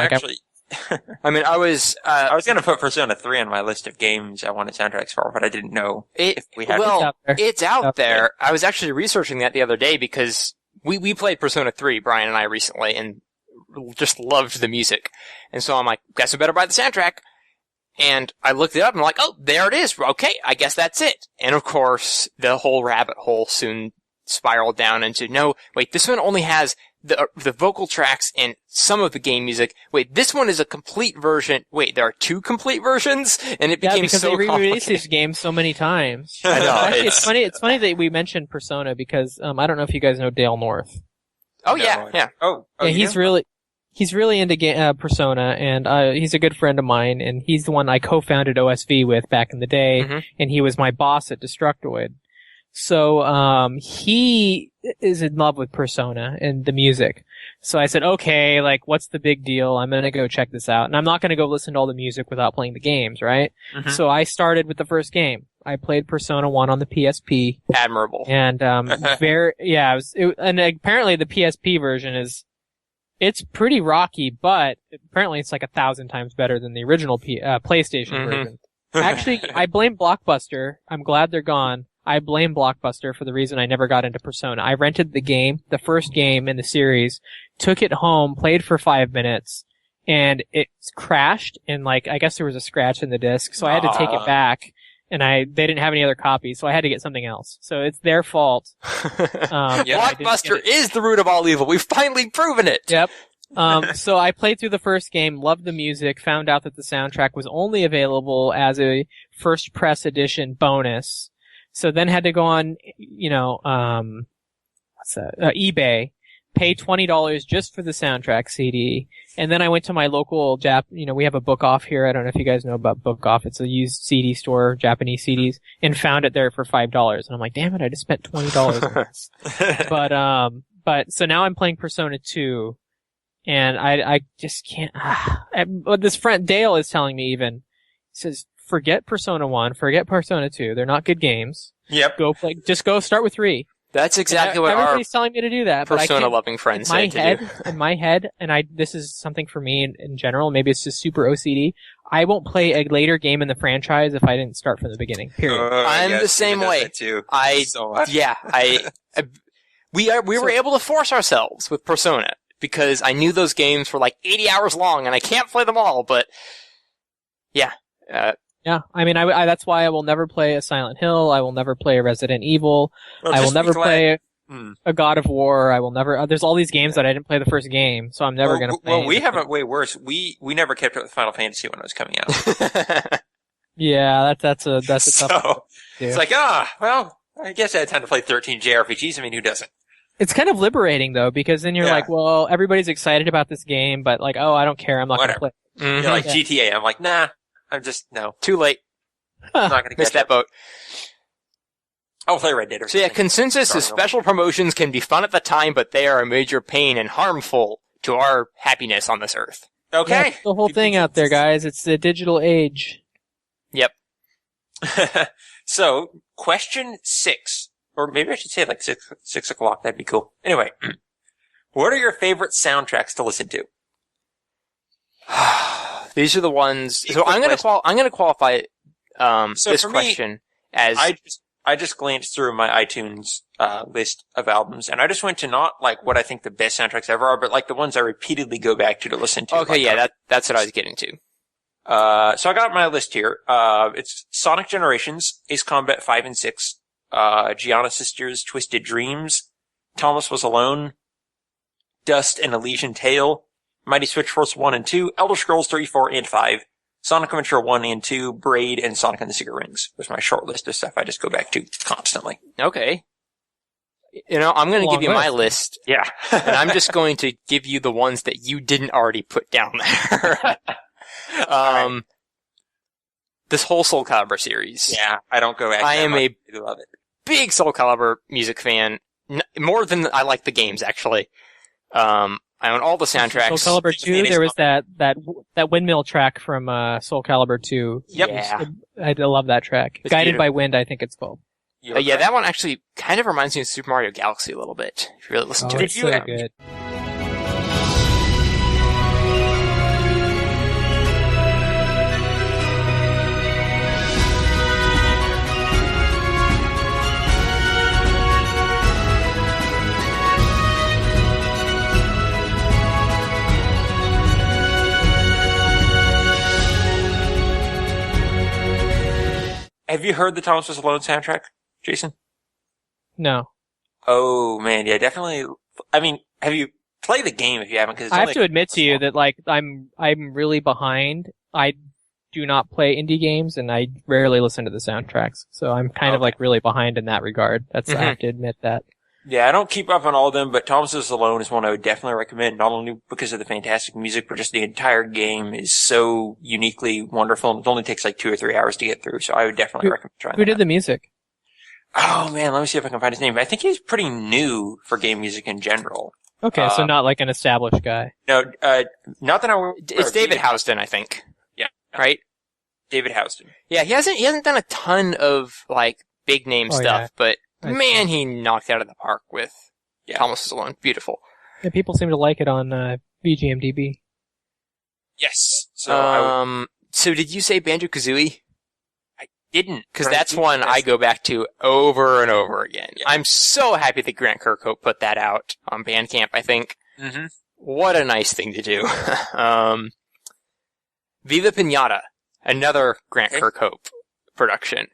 Speaker 2: was
Speaker 1: going to put Persona 3 on my list of games I wanted soundtracks for, but I didn't know if we had.
Speaker 2: Well, it's out there. I was actually researching that the other day because we played Persona 3, Brian and I, recently, and just loved the music. And so I'm like, guess I better buy the soundtrack. And I looked it up and I'm like, oh, there it is. Okay, I guess that's it. And of course, the whole rabbit hole soon spiraled down into, no, wait, this one only has the vocal tracks and some of the game music. Wait, this one is a complete version. Wait, there are 2 complete versions? And it became so complicated.
Speaker 3: Because they re-released these games so many times.
Speaker 2: I know.
Speaker 3: Actually, it's funny that we mentioned Persona because, I don't know if you guys know Dale North.
Speaker 2: Oh, yeah, yeah.
Speaker 1: Oh,
Speaker 3: yeah, he's really into Persona, and he's a good friend of mine, and he's the one I co-founded OSV with back in the day, and he was my boss at Destructoid. So, he is in love with Persona and the music. So I said, okay, what's the big deal? I'm gonna go check this out. And I'm not gonna go listen to all the music without playing the games, right? So I started with the first game. I played Persona 1 on the PSP.
Speaker 2: Admirable.
Speaker 3: And, and apparently the PSP version it's pretty rocky, but apparently it's 1,000 times better than the original PlayStation version. Actually, I blame Blockbuster. I'm glad they're gone. I blame Blockbuster for the reason I never got into Persona. I rented the first game in the series, took it home, played for 5 minutes, and it crashed, and I guess there was a scratch in the disc, so I had to take it back, and they didn't have any other copies, so I had to get something else. So it's their fault.
Speaker 2: Blockbuster is the root of all evil. We've finally proven it.
Speaker 3: Yep. So I played through the first game, loved the music, found out that the soundtrack was only available as a first press edition bonus. So then had to go on, eBay, pay $20 just for the soundtrack CD. And then I went to my local we have a Book Off here. I don't know if you guys know about Book Off. It's a used CD store, Japanese CDs, and found it there for $5. And I'm like, damn it, I just spent $20 on this. But so now I'm playing Persona 2, and I just can't, but this friend, Dale, is telling me even, he says, forget Persona 1, forget Persona 2. They're not good games.
Speaker 1: Yep.
Speaker 3: Just go start with 3.
Speaker 2: That's exactly what
Speaker 3: everybody's telling me to do that.
Speaker 2: Persona-loving friends say to do.
Speaker 3: In my head, and this is something for me in general, maybe it's just super OCD, I won't play a later game in the franchise if I didn't start from the beginning, period.
Speaker 2: I'm the same way.
Speaker 1: Too.
Speaker 2: We were able to force ourselves with Persona, because I knew those games were like 80 hours long, and I can't play them all, but yeah.
Speaker 3: Yeah, I mean, that's why I will never play a Silent Hill. I will never play a Resident Evil. I will never play a God of War. I will never. There's all these games that I didn't play the first game, so I'm never going to play.
Speaker 1: Well, we have it way worse. We never kept up with Final Fantasy when it was coming out.
Speaker 3: Yeah, that's a tough.
Speaker 1: So it's like, well, I guess I had time to play 13 JRPGs. I mean, who doesn't?
Speaker 3: It's kind of liberating though, because then you're like, well, everybody's excited about this game, but like, oh, I don't care. I'm not going to play.
Speaker 1: Mm-hmm. Like GTA. I'm like, nah. I'm just, no.
Speaker 2: Too late.
Speaker 1: I'm not going to
Speaker 2: miss that boat.
Speaker 1: I'll play Red Dead or something.
Speaker 2: So consensus is special promotions can be fun at the time, but they are a major pain and harmful to our happiness on this earth.
Speaker 1: Okay.
Speaker 3: That's the whole thing out there, guys. It's the digital age.
Speaker 2: Yep.
Speaker 1: So, question 6. Or maybe I should say like 6 o'clock. That'd be cool. Anyway. What are your favorite soundtracks to listen to?
Speaker 2: These are the ones. So I'm going to qualify this question as
Speaker 1: I just glanced through my iTunes list of albums, and I just went to not like what I think the best soundtracks ever are, but like the ones I repeatedly go back to listen to.
Speaker 2: Okay, yeah, that's what I was getting to.
Speaker 1: So I got my list here. It's Sonic Generations, Ace Combat 5 and 6, Gianna Sisters, Twisted Dreams, Thomas Was Alone, Dust and Elysian Tale, Mighty Switch Force 1 and 2, Elder Scrolls 3, 4, and 5, Sonic Adventure 1 and 2, Braid, and Sonic and the Secret Rings was my short list of stuff I just go back to constantly.
Speaker 2: Okay. I'm going to give you my list.
Speaker 1: Yeah.
Speaker 2: And I'm just going to give you the ones that you didn't already put down there. This whole Soul Calibur series.
Speaker 1: Yeah, I don't go back.
Speaker 2: I am a
Speaker 1: love it.
Speaker 2: big Soul Calibur music fan. More than I like the games, actually. I own all the soundtracks.
Speaker 3: Soul Calibur 2, there was that windmill track from Soul Calibur 2.
Speaker 2: Yep.
Speaker 3: Yeah. I love that track.
Speaker 2: It's
Speaker 3: Guided
Speaker 2: beautiful.
Speaker 3: by Wind, I think it's called.
Speaker 2: Yeah, that one actually kind of reminds me of Super Mario Galaxy a little bit, if you really listen to it.
Speaker 3: It's so good.
Speaker 1: Have you heard the Thomas Was Alone soundtrack, Jason?
Speaker 3: No.
Speaker 1: Oh man, yeah, definitely. I mean, have you played the game if you haven't? Cause
Speaker 3: I have to admit to you that like I'm really behind. I do not play indie games, and I rarely listen to the soundtracks, so I'm kind of like really behind in that regard. I have to admit that.
Speaker 1: Yeah, I don't keep up on all of them, but Thomas Was Alone is one I would definitely recommend, not only because of the fantastic music, but just the entire game is so uniquely wonderful, and it only takes like 2 or 3 hours to get through, so I would definitely recommend trying
Speaker 3: Who did the music?
Speaker 1: Oh man, let me see if I can find his name. I think he's pretty new for game music in general.
Speaker 3: Okay, so not like an established guy.
Speaker 1: No, not that I...
Speaker 2: It's David Houston, I think.
Speaker 1: Yeah.
Speaker 2: Right?
Speaker 1: David Houston.
Speaker 2: Yeah, he hasn't done a ton of, like, big name stuff, but man, he knocked out of the park with Thomas Was Alone. Beautiful.
Speaker 3: Yeah, people seem to like it on BGMDB.
Speaker 1: Yes. So,
Speaker 2: so did you say Banjo-Kazooie?
Speaker 1: I didn't.
Speaker 2: Because that's one I go back to over and over again. Yeah. I'm so happy that Grant Kirkhope put that out on Bandcamp, I think.
Speaker 1: Mm-hmm.
Speaker 2: What a nice thing to do. Viva Pinata, another Grant Kirkhope production.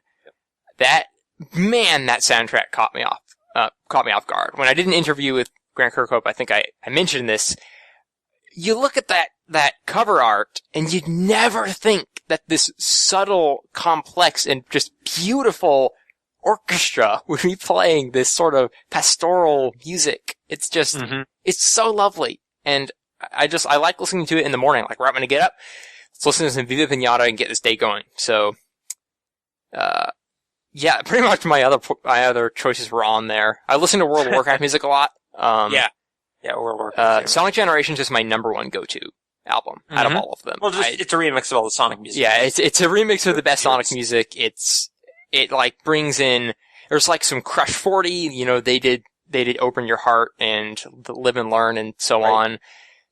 Speaker 2: That soundtrack caught me off guard. When I did an interview with Grant Kirkhope, I think I mentioned this. You look at that cover art, and you'd never think that this subtle, complex, and just beautiful orchestra would be playing this sort of pastoral music. It's just, it's so lovely. And I like listening to it in the morning, like right when I get up. Let's listen to some Viva Pinata and get this day going. So, yeah, pretty much my other choices were on there. I listen to World of Warcraft music a lot.
Speaker 1: Yeah, World of Warcraft.
Speaker 2: Sonic Generations is my number one go-to album out of all of them.
Speaker 1: Well, it's a remix of all the Sonic music.
Speaker 2: Yeah, it's a remix of the best Sonic music. It like brings in There's like some Crush 40, you know, they did Open Your Heart and the Live and Learn and so on.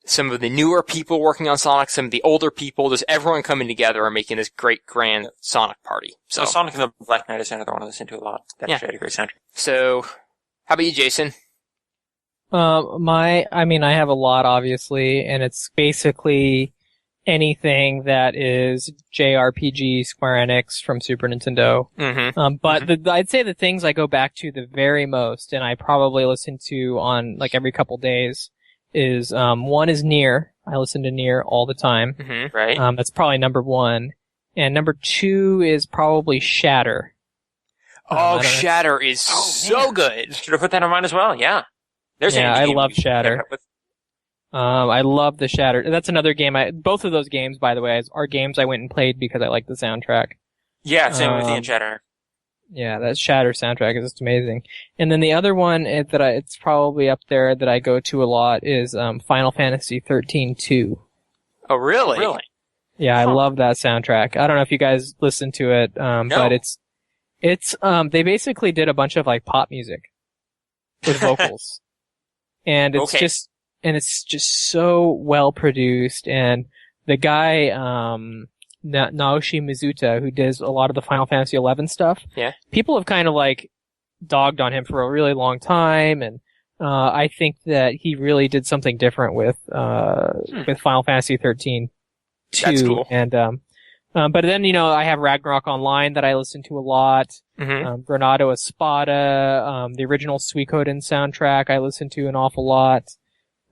Speaker 2: Some of the newer people working on Sonic, some of the older people, just everyone coming together and making this great grand Sonic party. So
Speaker 1: Sonic and the Black Knight is another one I listen to a lot. That actually had a great soundtrack.
Speaker 2: So, how about you, Jason?
Speaker 3: I have a lot, obviously, and it's basically anything that is JRPG Square Enix from Super Nintendo.
Speaker 2: Mm-hmm.
Speaker 3: I'd say the things I go back to the very most, and I probably listen to on like every couple days, is one is Nier. I listen to Nier all the time.
Speaker 2: Mm-hmm. Right.
Speaker 3: That's probably number one, and number two is probably Shatter.
Speaker 2: Shatter is so good.
Speaker 1: Should have put that on mine as well. Yeah.
Speaker 3: I love Shatter. I love the Shatter. That's another game. Both of those games, by the way, are games I went and played because I like the soundtrack.
Speaker 1: Yeah, same with the Shatter.
Speaker 3: Yeah, that Shatter soundtrack is just amazing. And then the other one it's probably up there that I go to a lot is Final Fantasy 13-2.
Speaker 2: Oh, really?
Speaker 1: Really?
Speaker 3: Yeah, I love that soundtrack. I don't know if you guys listen to it, but it's they basically did a bunch of like pop music with vocals. And it's just so well produced, and the guy Naoshi Mizuta, who does a lot of the Final Fantasy XI stuff, people have kind of like dogged on him for a really long time, and I think that he really did something different with Final Fantasy 13-2.
Speaker 2: That's cool.
Speaker 3: And but then I have Ragnarok Online that I listen to a lot.
Speaker 2: Mm-hmm.
Speaker 3: Granado Espada, the original Suikoden soundtrack I listen to an awful lot.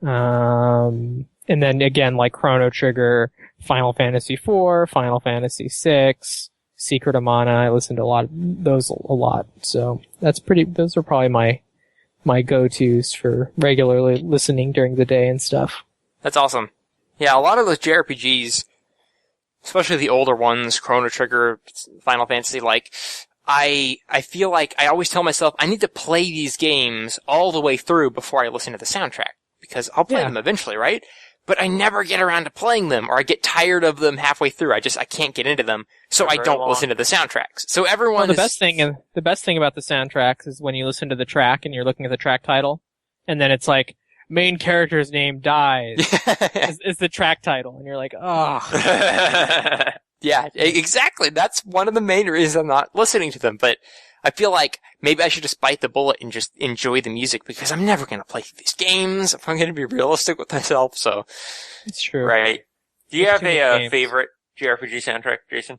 Speaker 3: And then again, like Chrono Trigger, Final Fantasy IV, Final Fantasy VI, Secret of Mana. I listen to those a lot. So those are probably my go-tos for regularly listening during the day and stuff.
Speaker 2: That's awesome. Yeah, a lot of those JRPGs, especially the older ones, Chrono Trigger, Final Fantasy, I feel like I always tell myself I need to play these games all the way through before I listen to the soundtrack, because I'll play them eventually, right? But I never get around to playing them, or I get tired of them halfway through. I can't get into them, so I don't listen to the soundtracks. So everyone
Speaker 3: the best thing about the soundtracks is when you listen to the track and you're looking at the track title, and then it's like, main character's name dies is the track title, and you're like, oh.
Speaker 2: Yeah, exactly. That's one of the main reasons I'm not listening to them. But I feel like maybe I should just bite the bullet and just enjoy the music, because I'm never going to play these games if I'm going to be realistic with myself. So
Speaker 3: it's true,
Speaker 1: right? Do you have a favorite JRPG soundtrack, Jason?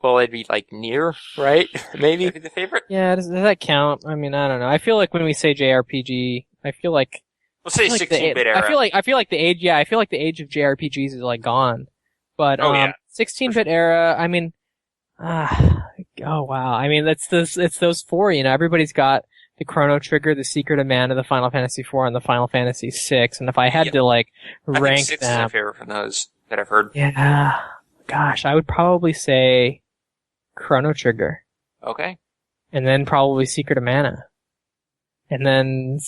Speaker 2: Well, it'd be like Nier, right? Maybe
Speaker 1: the favorite.
Speaker 3: Yeah, does that count? I mean, I don't know. I feel like when we say JRPG, I feel like
Speaker 1: let's say 16-bit era.
Speaker 3: I feel like the age. Yeah, I feel like the age of JRPGs is like gone. But 16-bit era, I mean, oh wow, I mean it's those four. Everybody's got the Chrono Trigger, the Secret of Mana, the Final Fantasy IV, and the Final Fantasy VI. And if I had to rank
Speaker 1: I think 6
Speaker 3: them,
Speaker 1: is my favorite from those that I've heard.
Speaker 3: Yeah, gosh, I would probably say Chrono Trigger.
Speaker 1: Okay.
Speaker 3: And then probably Secret of Mana. And then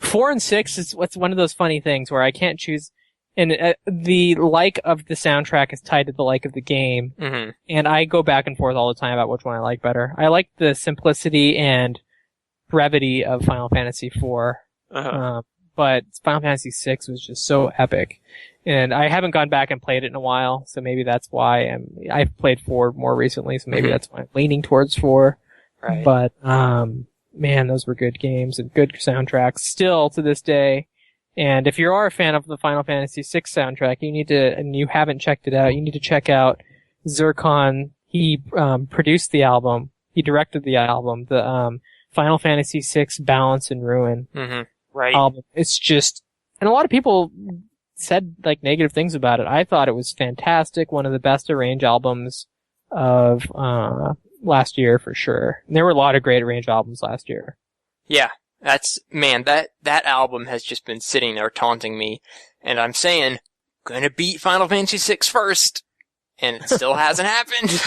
Speaker 3: 4 and 6 is what's one of those funny things where I can't choose. And the like of the soundtrack is tied to the like of the game.
Speaker 2: Mm-hmm.
Speaker 3: And I go back and forth all the time about which one I like better. I like the simplicity and brevity of Final Fantasy IV.
Speaker 1: Uh-huh.
Speaker 3: But Final Fantasy VI was just so epic. And I haven't gone back and played it in a while, so maybe that's why I've played 4 more recently, so maybe that's why I'm leaning towards 4.
Speaker 2: Right.
Speaker 3: But, man, those were good games and good soundtracks still to this day. And if you are a fan of the Final Fantasy VI soundtrack, and you haven't checked it out, you need to check out Zircon. He produced the album. He directed the album, the Final Fantasy VI Balance and Ruin album. It's just, and a lot of people said negative things about it. I thought it was fantastic. One of the best arranged albums of last year for sure. And there were a lot of great arranged albums last year.
Speaker 2: Yeah. That album has just been sitting there taunting me, and I'm saying, gonna beat Final Fantasy VI first, and it still hasn't happened.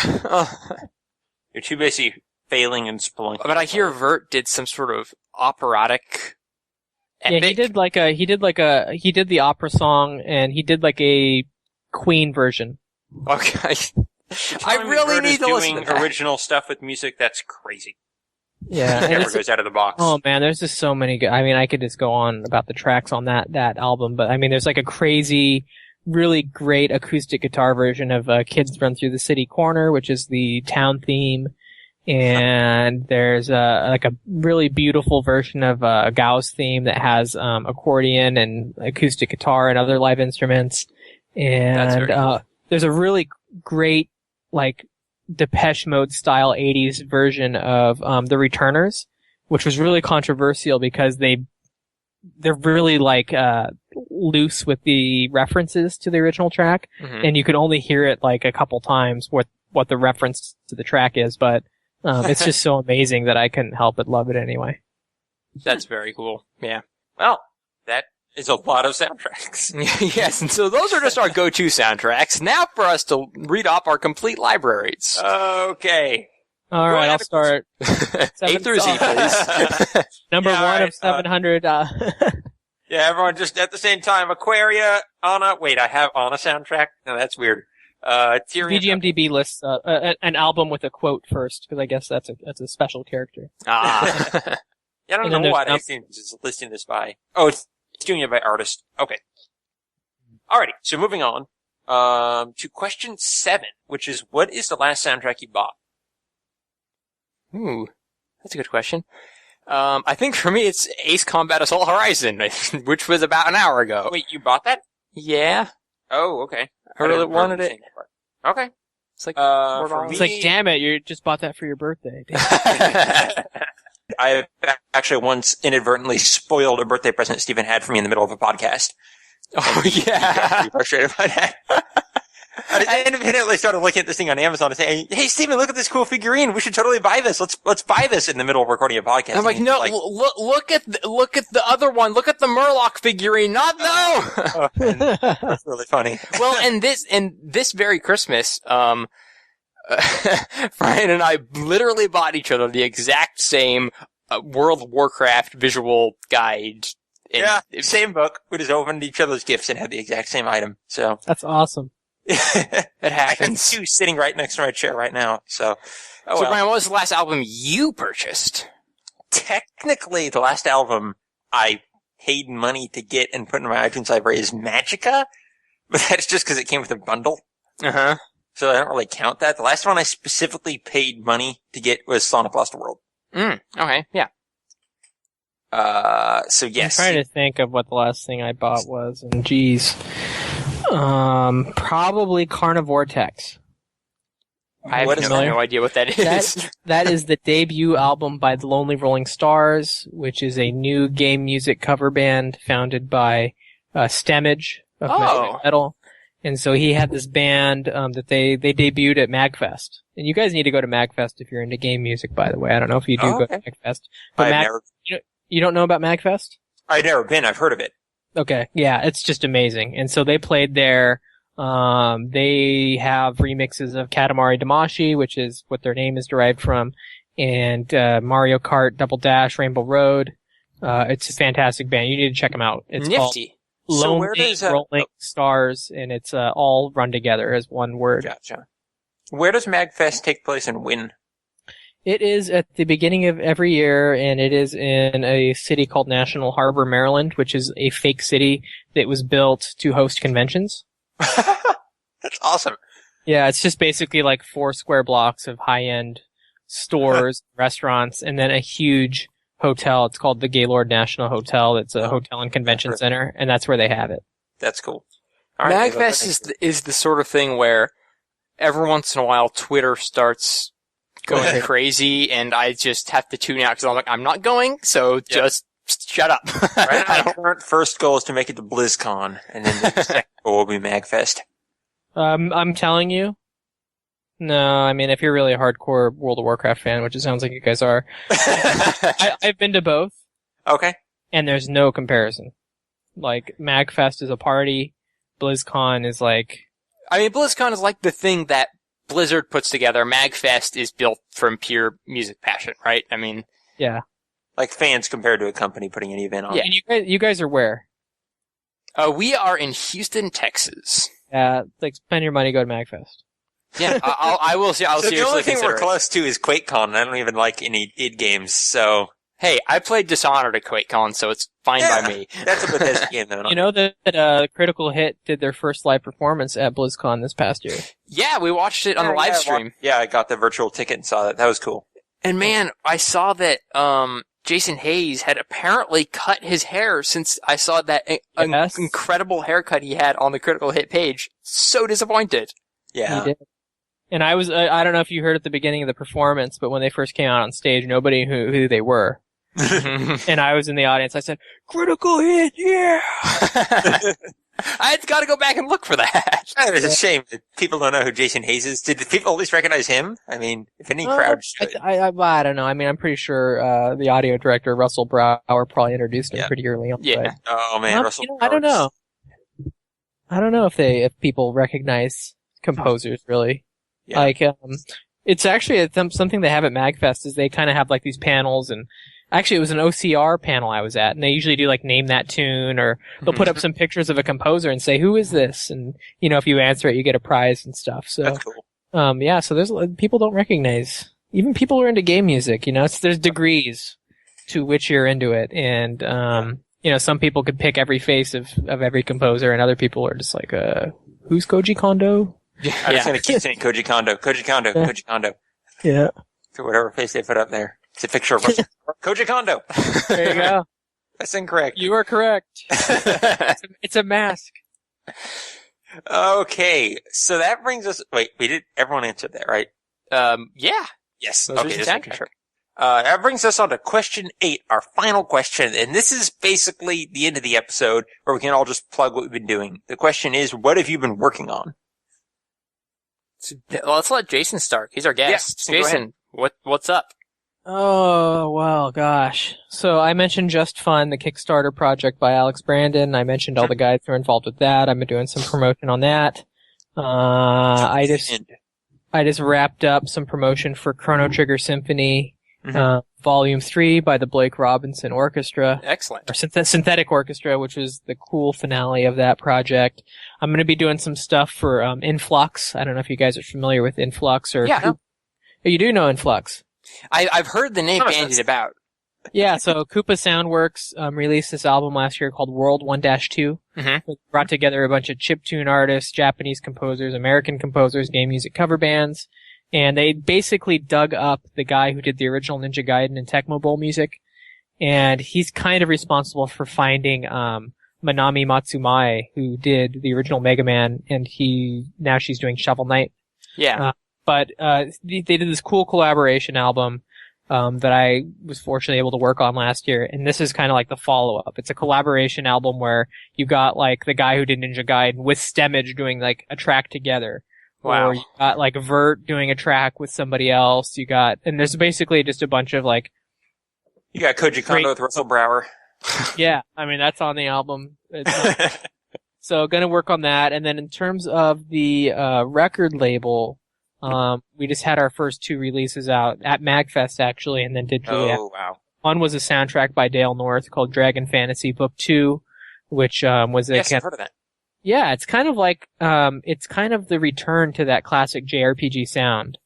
Speaker 1: You're too busy failing and spelunking.
Speaker 2: But I hear Vert did some sort of operatic epic.
Speaker 3: Yeah, he did the opera song, and he did a Queen version.
Speaker 2: Okay. I really need to listen to that.
Speaker 1: Original stuff with music. That's crazy.
Speaker 3: Yeah,
Speaker 1: It never goes out of the box.
Speaker 3: Oh man, there's just so many good. I mean, I could just go on about the tracks on that album, but I mean, there's like a crazy, really great acoustic guitar version of Kids Run Through the City Corner, which is the town theme. And there's like a really beautiful version of Gao's theme that has accordion and acoustic guitar and other live instruments. And cool. There's a really great like Depeche Mode style 80s version of The Returners, which was really controversial because they're really like loose with the references to the original track, and you could only hear it like a couple times what the reference to the track is, but it's just so amazing that I couldn't help but love it anyway.
Speaker 2: That's very cool. Yeah.
Speaker 1: Well, that is a lot of soundtracks.
Speaker 2: Yes, and so those are just our go-to soundtracks. Now for us to read off our complete libraries.
Speaker 1: Okay.
Speaker 3: All right, I'll start.
Speaker 2: A through Z, please.
Speaker 3: Number 1 of 700.
Speaker 1: Yeah, everyone just at the same time. Aquaria, Anna. Wait, I have Anna soundtrack? No, that's weird. Tyrion.
Speaker 3: VGMDB lists an album with a quote first, because I guess that's a special character.
Speaker 1: Yeah, I don't know why I think just listing this by. Oh, it's doing it by artist. Okay. Alrighty, so moving on to question 7, which is, what is the last soundtrack you bought?
Speaker 2: Ooh, that's a good question. I think for me it's Ace Combat Assault Horizon, which was about an hour ago.
Speaker 1: Wait, you bought that?
Speaker 2: Yeah.
Speaker 1: Oh, okay.
Speaker 2: I really wanted it.
Speaker 1: Okay.
Speaker 2: It's like,
Speaker 3: it's like, damn it, you just bought that for your birthday.
Speaker 1: I actually once inadvertently spoiled a birthday present Stephen had for me in the middle of a podcast.
Speaker 2: Oh, yeah.
Speaker 1: I got pretty frustrated by that. I independently started looking at this thing on Amazon and saying, "Hey, Steven, look at this cool figurine. We should totally buy this. Let's buy this," in the middle of recording a podcast.
Speaker 2: I'm like, no, look at the other one. Look at the Murloc figurine. No.
Speaker 1: That's really funny.
Speaker 2: Well, and this very Christmas, Brian and I literally bought each other the exact same World of Warcraft visual guide.
Speaker 1: Yeah, same book. We just opened each other's gifts and had the exact same item. So
Speaker 3: that's awesome.
Speaker 1: It happens. I have 2 sitting right next to my chair right now. So,
Speaker 2: Brian, what was the last album you purchased?
Speaker 1: Technically, the last album I paid money to get and put in my iTunes library is Magica, but that's just because it came with a bundle.
Speaker 2: Uh-huh.
Speaker 1: So I don't really count that. The last one I specifically paid money to get was Sonic Lost World.
Speaker 2: Okay, yeah.
Speaker 1: So yes.
Speaker 3: I'm trying to think of what the last thing I bought was, and geez. Probably Carnivortex.
Speaker 2: I have no idea what that is.
Speaker 3: That is the debut album by the Lonely Rolling Stars, which is a new game music cover band founded by Stemage of Metal. And so he had this band that they debuted at MagFest. And you guys need to go to MagFest if you're into game music, by the way. I don't know if you do go to MagFest. But you don't know about MagFest?
Speaker 1: I've never been. I've heard of it.
Speaker 3: Okay, yeah, it's just amazing. And so they played there. They have remixes of Katamari Damacy, which is what their name is derived from, and Mario Kart Double Dash Rainbow Road. It's a fantastic band. You need to check them out. It's
Speaker 2: nifty.
Speaker 3: Called Lonely Rolling Stars, and it's all run together as one word.
Speaker 1: Gotcha. Where does MagFest take place and when?
Speaker 3: It is at the beginning of every year, and it is in a city called National Harbor, Maryland, which is a fake city that was built to host conventions.
Speaker 1: That's awesome.
Speaker 3: Yeah, it's just basically like 4 square blocks of high-end stores, restaurants, and then a huge hotel. It's called the Gaylord National Hotel. It's a hotel and convention center, and that's where they have it.
Speaker 1: That's cool.
Speaker 2: MagFest is the sort of thing where every once in a while Twitter starts going crazy, and I just have to tune out because I'm like, I'm not going, so just shut up.
Speaker 1: Right, my current first goal is to make it to BlizzCon, and then the second goal will be MagFest.
Speaker 3: I'm telling you. No, I mean, if you're really a hardcore World of Warcraft fan, which it sounds like you guys are, I've been to both.
Speaker 1: Okay.
Speaker 3: And there's no comparison. Like, MagFest is a party, BlizzCon is like...
Speaker 2: I mean, BlizzCon is like the thing that Blizzard puts together. MagFest is built from pure music passion, right? I mean...
Speaker 3: Yeah.
Speaker 1: Like fans compared to a company putting an event on.
Speaker 3: Yeah, and you guys are where?
Speaker 2: We are in Houston, Texas.
Speaker 3: Like, spend your money, go to MagFest.
Speaker 2: Yeah, I will see. I'll
Speaker 1: So the
Speaker 2: seriously
Speaker 1: only thing
Speaker 2: consider
Speaker 1: we're
Speaker 2: it.
Speaker 1: close to is QuakeCon, and I don't even like any id games, so...
Speaker 2: Hey, I played Dishonored at QuakeCon, so it's fine by me.
Speaker 1: That's a Bethesda game, though.
Speaker 3: You know that Critical Hit did their first live performance at BlizzCon this past year.
Speaker 2: Yeah, we watched it on the live stream.
Speaker 1: Yeah, I got the virtual ticket and saw that. That was cool.
Speaker 2: And man, I saw that Jason Hayes had apparently cut his hair since I saw that incredible haircut he had on the Critical Hit page. So disappointed.
Speaker 1: Yeah.
Speaker 3: He did. And I don't know if you heard at the beginning of the performance, but when they first came out on stage, nobody knew who they were. And I was in the audience. I said, "Critical Hit, yeah!"
Speaker 2: I've got to go back and look for that.
Speaker 1: It's a shame that people don't know who Jason Hayes is. Did the people at least recognize him? I mean, if any crowd should.
Speaker 3: I don't know. I mean, I'm pretty sure the audio director, Russell Brower, probably introduced him pretty early on.
Speaker 2: Yeah.
Speaker 1: Oh, man, Russell Brower.
Speaker 3: I don't know. I don't know if people recognize composers, really. Yeah. Like, it's actually something they have at MagFest is they kind of have like these panels, and actually it was an OCR panel I was at, and they usually do like name that tune, or they'll put up some pictures of a composer and say, who is this? And, you know, if you answer it, you get a prize and stuff. So,
Speaker 1: that's cool.
Speaker 3: Yeah, so there's, people don't recognize, even people who are into game music, you know, there's degrees to which you're into it. And, you know, some people could pick every face of every composer, and other people are just like, who's Koji Kondo?
Speaker 1: I was going to keep saying Koji Kondo, Koji Kondo, Koji Kondo.
Speaker 3: Yeah.
Speaker 1: For whatever face they put up there. It's a picture of Russell. Koji Kondo.
Speaker 3: There you go.
Speaker 1: That's incorrect.
Speaker 3: You are correct. It's a mask.
Speaker 1: Okay, so that brings us... Wait, everyone answered that, right?
Speaker 2: Yeah.
Speaker 1: Yes.
Speaker 2: Okay, just making sure.
Speaker 1: That brings us on to question 8, our final question, and this is basically the end of the episode where we can all just plug what we've been doing. The question is, what have you been working on?
Speaker 2: Well, let's let Jason start. He's our guest.
Speaker 1: Yeah,
Speaker 2: Jason, what's up?
Speaker 3: Oh, well, gosh. So I mentioned Just Fun, the Kickstarter project by Alex Brandon. I mentioned all the guys who are involved with that. I've been doing some promotion on that. I just wrapped up some promotion for Chrono Trigger Symphony, Volume 3 by the Blake Robinson Orchestra.
Speaker 2: Excellent.
Speaker 3: Or Synthetic Orchestra, which was the cool finale of that project. I'm going to be doing some stuff for Influx. I don't know if you guys are familiar with Influx or...
Speaker 2: Yeah.
Speaker 3: You do know Influx.
Speaker 2: I've heard the name bandied about.
Speaker 3: Yeah, so Koopa Soundworks released this album last year called World 1-2.
Speaker 2: Mm-hmm.
Speaker 3: It brought together a bunch of chiptune artists, Japanese composers, American composers, game music cover bands, and they basically dug up the guy who did the original Ninja Gaiden and Tecmo Bowl music, and he's kind of responsible for finding Manami Matsumae, who did the original Mega Man, and she's doing Shovel Knight.
Speaker 2: Yeah.
Speaker 3: But they did this cool collaboration album that I was fortunately able to work on last year, and this is kind of like the follow-up. It's a collaboration album where you got like the guy who did Ninja Gaiden with Stemage doing like a track together.
Speaker 2: Wow.
Speaker 3: Or you got like Vert doing a track with somebody else. And there's basically just a bunch of like...
Speaker 1: You got Koji Kondo with Russell Brower.
Speaker 3: Yeah, I mean, that's on the album. So gonna work on that, and then in terms of the record label... we just had our first 2 releases out at MagFest actually, and then digitally.
Speaker 1: Oh, wow.
Speaker 3: One was a soundtrack by Dale North called Dragon Fantasy Book 2, which was
Speaker 1: Yes, I've heard of that.
Speaker 3: Yeah, it's kind of like it's kind of the return to that classic JRPG sound,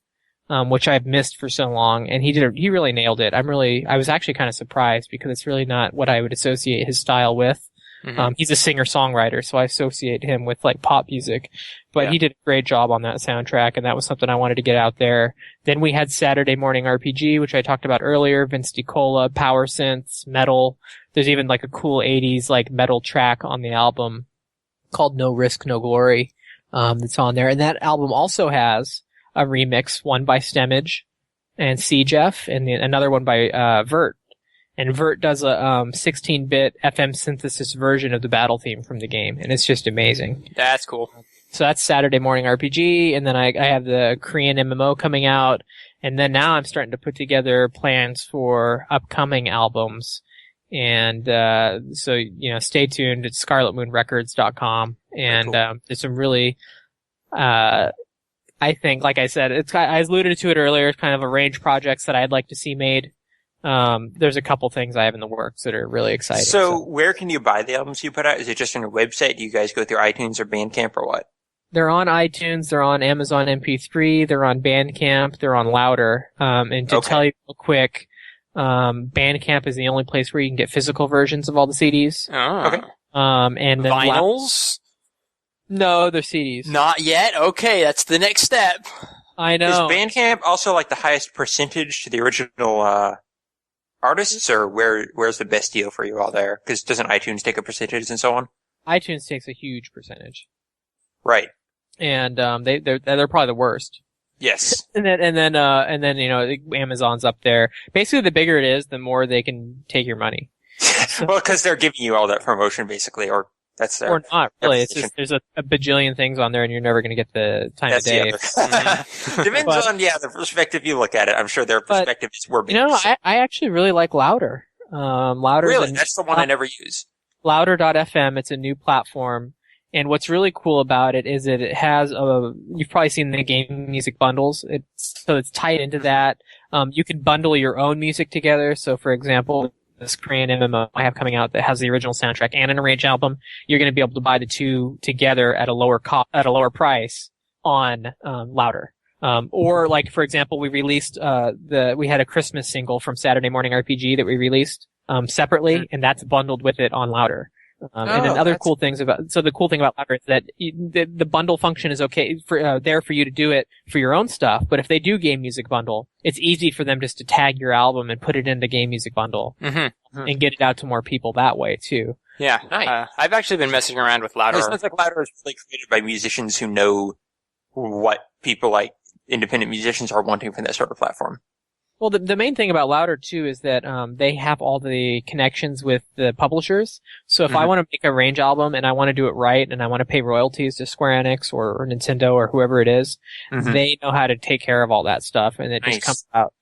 Speaker 3: which I've missed for so long, and he really nailed it. I was actually kind of surprised because it's really not what I would associate his style with. Mm-hmm. He's a singer-songwriter, so I associate him with like pop music. But he did a great job on that soundtrack, and that was something I wanted to get out there. Then we had Saturday Morning RPG, which I talked about earlier, Vince DiCola, power synths, metal. There's even like a cool 80s like metal track on the album called No Risk, No Glory, that's on there. And that album also has a remix, one by Stemage and CJeff, and another one by Vert. And Vert does a 16-bit FM synthesis version of the battle theme from the game, and it's just amazing.
Speaker 2: That's cool.
Speaker 3: So that's Saturday Morning RPG, and then I have the Korean MMO coming out, and then now I'm starting to put together plans for upcoming albums. And so, stay tuned at scarletmoonrecords.com, and there's some really, I think, like I said, I alluded to it earlier, it's kind of a range of projects that I'd like to see made. There's a couple things I have in the works that are really exciting.
Speaker 1: So where can you buy the albums you put out? Is it just on your website? Do you guys go through iTunes or Bandcamp or what?
Speaker 3: They're on iTunes, they're on Amazon MP3, they're on Bandcamp, they're on Louder. And to tell you real quick, Bandcamp is the only place where you can get physical versions of all the CDs.
Speaker 2: Oh. Okay.
Speaker 3: And then
Speaker 2: vinyls?
Speaker 3: No, they're CDs.
Speaker 2: Not yet? Okay, that's the next step.
Speaker 3: I know.
Speaker 1: Is Bandcamp also like the highest percentage to the original artists, or where's the best deal for you all there? Because doesn't iTunes take a percentage and so on?
Speaker 3: iTunes takes a huge percentage.
Speaker 1: Right.
Speaker 3: And they're probably the worst.
Speaker 1: Yes.
Speaker 3: And then you know, Amazon's up there. Basically, the bigger it is, the more they can take your money. So,
Speaker 1: well, because they're giving you all that promotion, basically, or that's their...
Speaker 3: Or not, really. It's just, there's a bajillion things on there, and you're never going to get the time of day.
Speaker 1: Depends on, the perspective you look at it. I'm sure their perspective is we're being...
Speaker 3: You know, I actually really like Louder. Louder.
Speaker 1: Really? That's the one I never use.
Speaker 3: Louder.fm. It's a new platform. And what's really cool about it is that it has you've probably seen the game music bundles. It's tied into that. You can bundle your own music together. So for example, this Korean MMO I have coming out that has the original soundtrack and an arranged album, you're going to be able to buy the two together at a lower price on, Louder. Or like, for example, we released, we had a Christmas single from Saturday Morning RPG that we released, separately, and that's bundled with it on Louder. And then the cool thing about Louder is that the bundle function is okay there for you to do it for your own stuff. But if they do game music bundle, it's easy for them just to tag your album and put it into game music bundle and get it out to more people that way too.
Speaker 2: Yeah. Nice. I've actually been messing around with Louder.
Speaker 1: It sounds like Louder is really created by musicians who know what people like independent musicians are wanting from that sort of platform.
Speaker 3: Well, the main thing about Louder too is that they have all the connections with the publishers. So if I want to make a range album and I want to do it right and I want to pay royalties to Square Enix or Nintendo or whoever it is, they know how to take care of all that stuff, and it just comes out.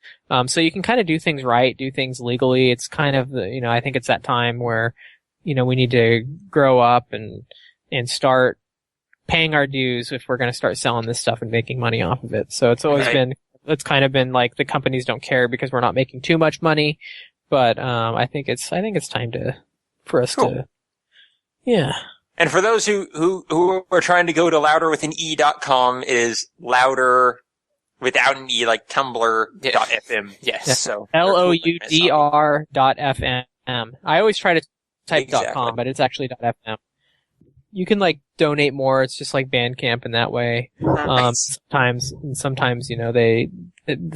Speaker 3: So you can kind of do things right, do things legally. It's kind of I think it's that time where we need to grow up and start paying our dues if we're going to start selling this stuff and making money off of it. So it's always it's kind of been like the companies don't care because we're not making too much money, but I think it's time for us to.
Speaker 1: And for those who are trying to go to louder with an e.com, it is louder without an e, like Tumblr.fm.
Speaker 2: Yes.
Speaker 1: So
Speaker 3: LOUDR.fm. I always try to type .com, but it's actually .fm. You can donate more. It's just like Bandcamp in that way. Sometimes the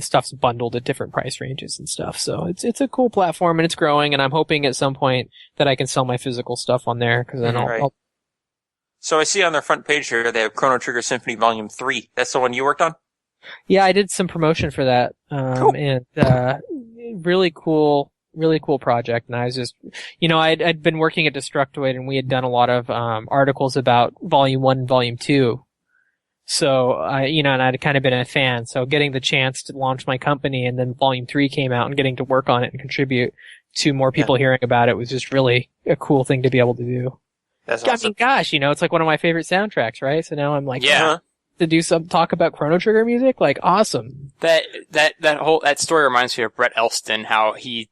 Speaker 3: stuff's bundled at different price ranges and stuff. So it's a cool platform and it's growing. And I'm hoping at some point that I can sell my physical stuff on there because then I'll.
Speaker 1: So I see on their front page here they have Chrono Trigger Symphony Volume 3. That's the one you worked on?
Speaker 3: Yeah, I did some promotion for that.
Speaker 1: Cool.
Speaker 3: And really cool project, and I was just, I'd been working at Destructoid, and we had done a lot of articles about Volume 1 and Volume 2. So, and I'd kind of been a fan, so getting the chance to launch my company, and then Volume 3 came out, and getting to work on it and contribute to more people hearing about it was just really a cool thing to be able to do.
Speaker 1: That's awesome.
Speaker 3: I mean, gosh, it's like one of my favorite soundtracks, right? So now I'm like, to do some talk about Chrono Trigger music, awesome.
Speaker 2: That story reminds me of Brett Elston, how he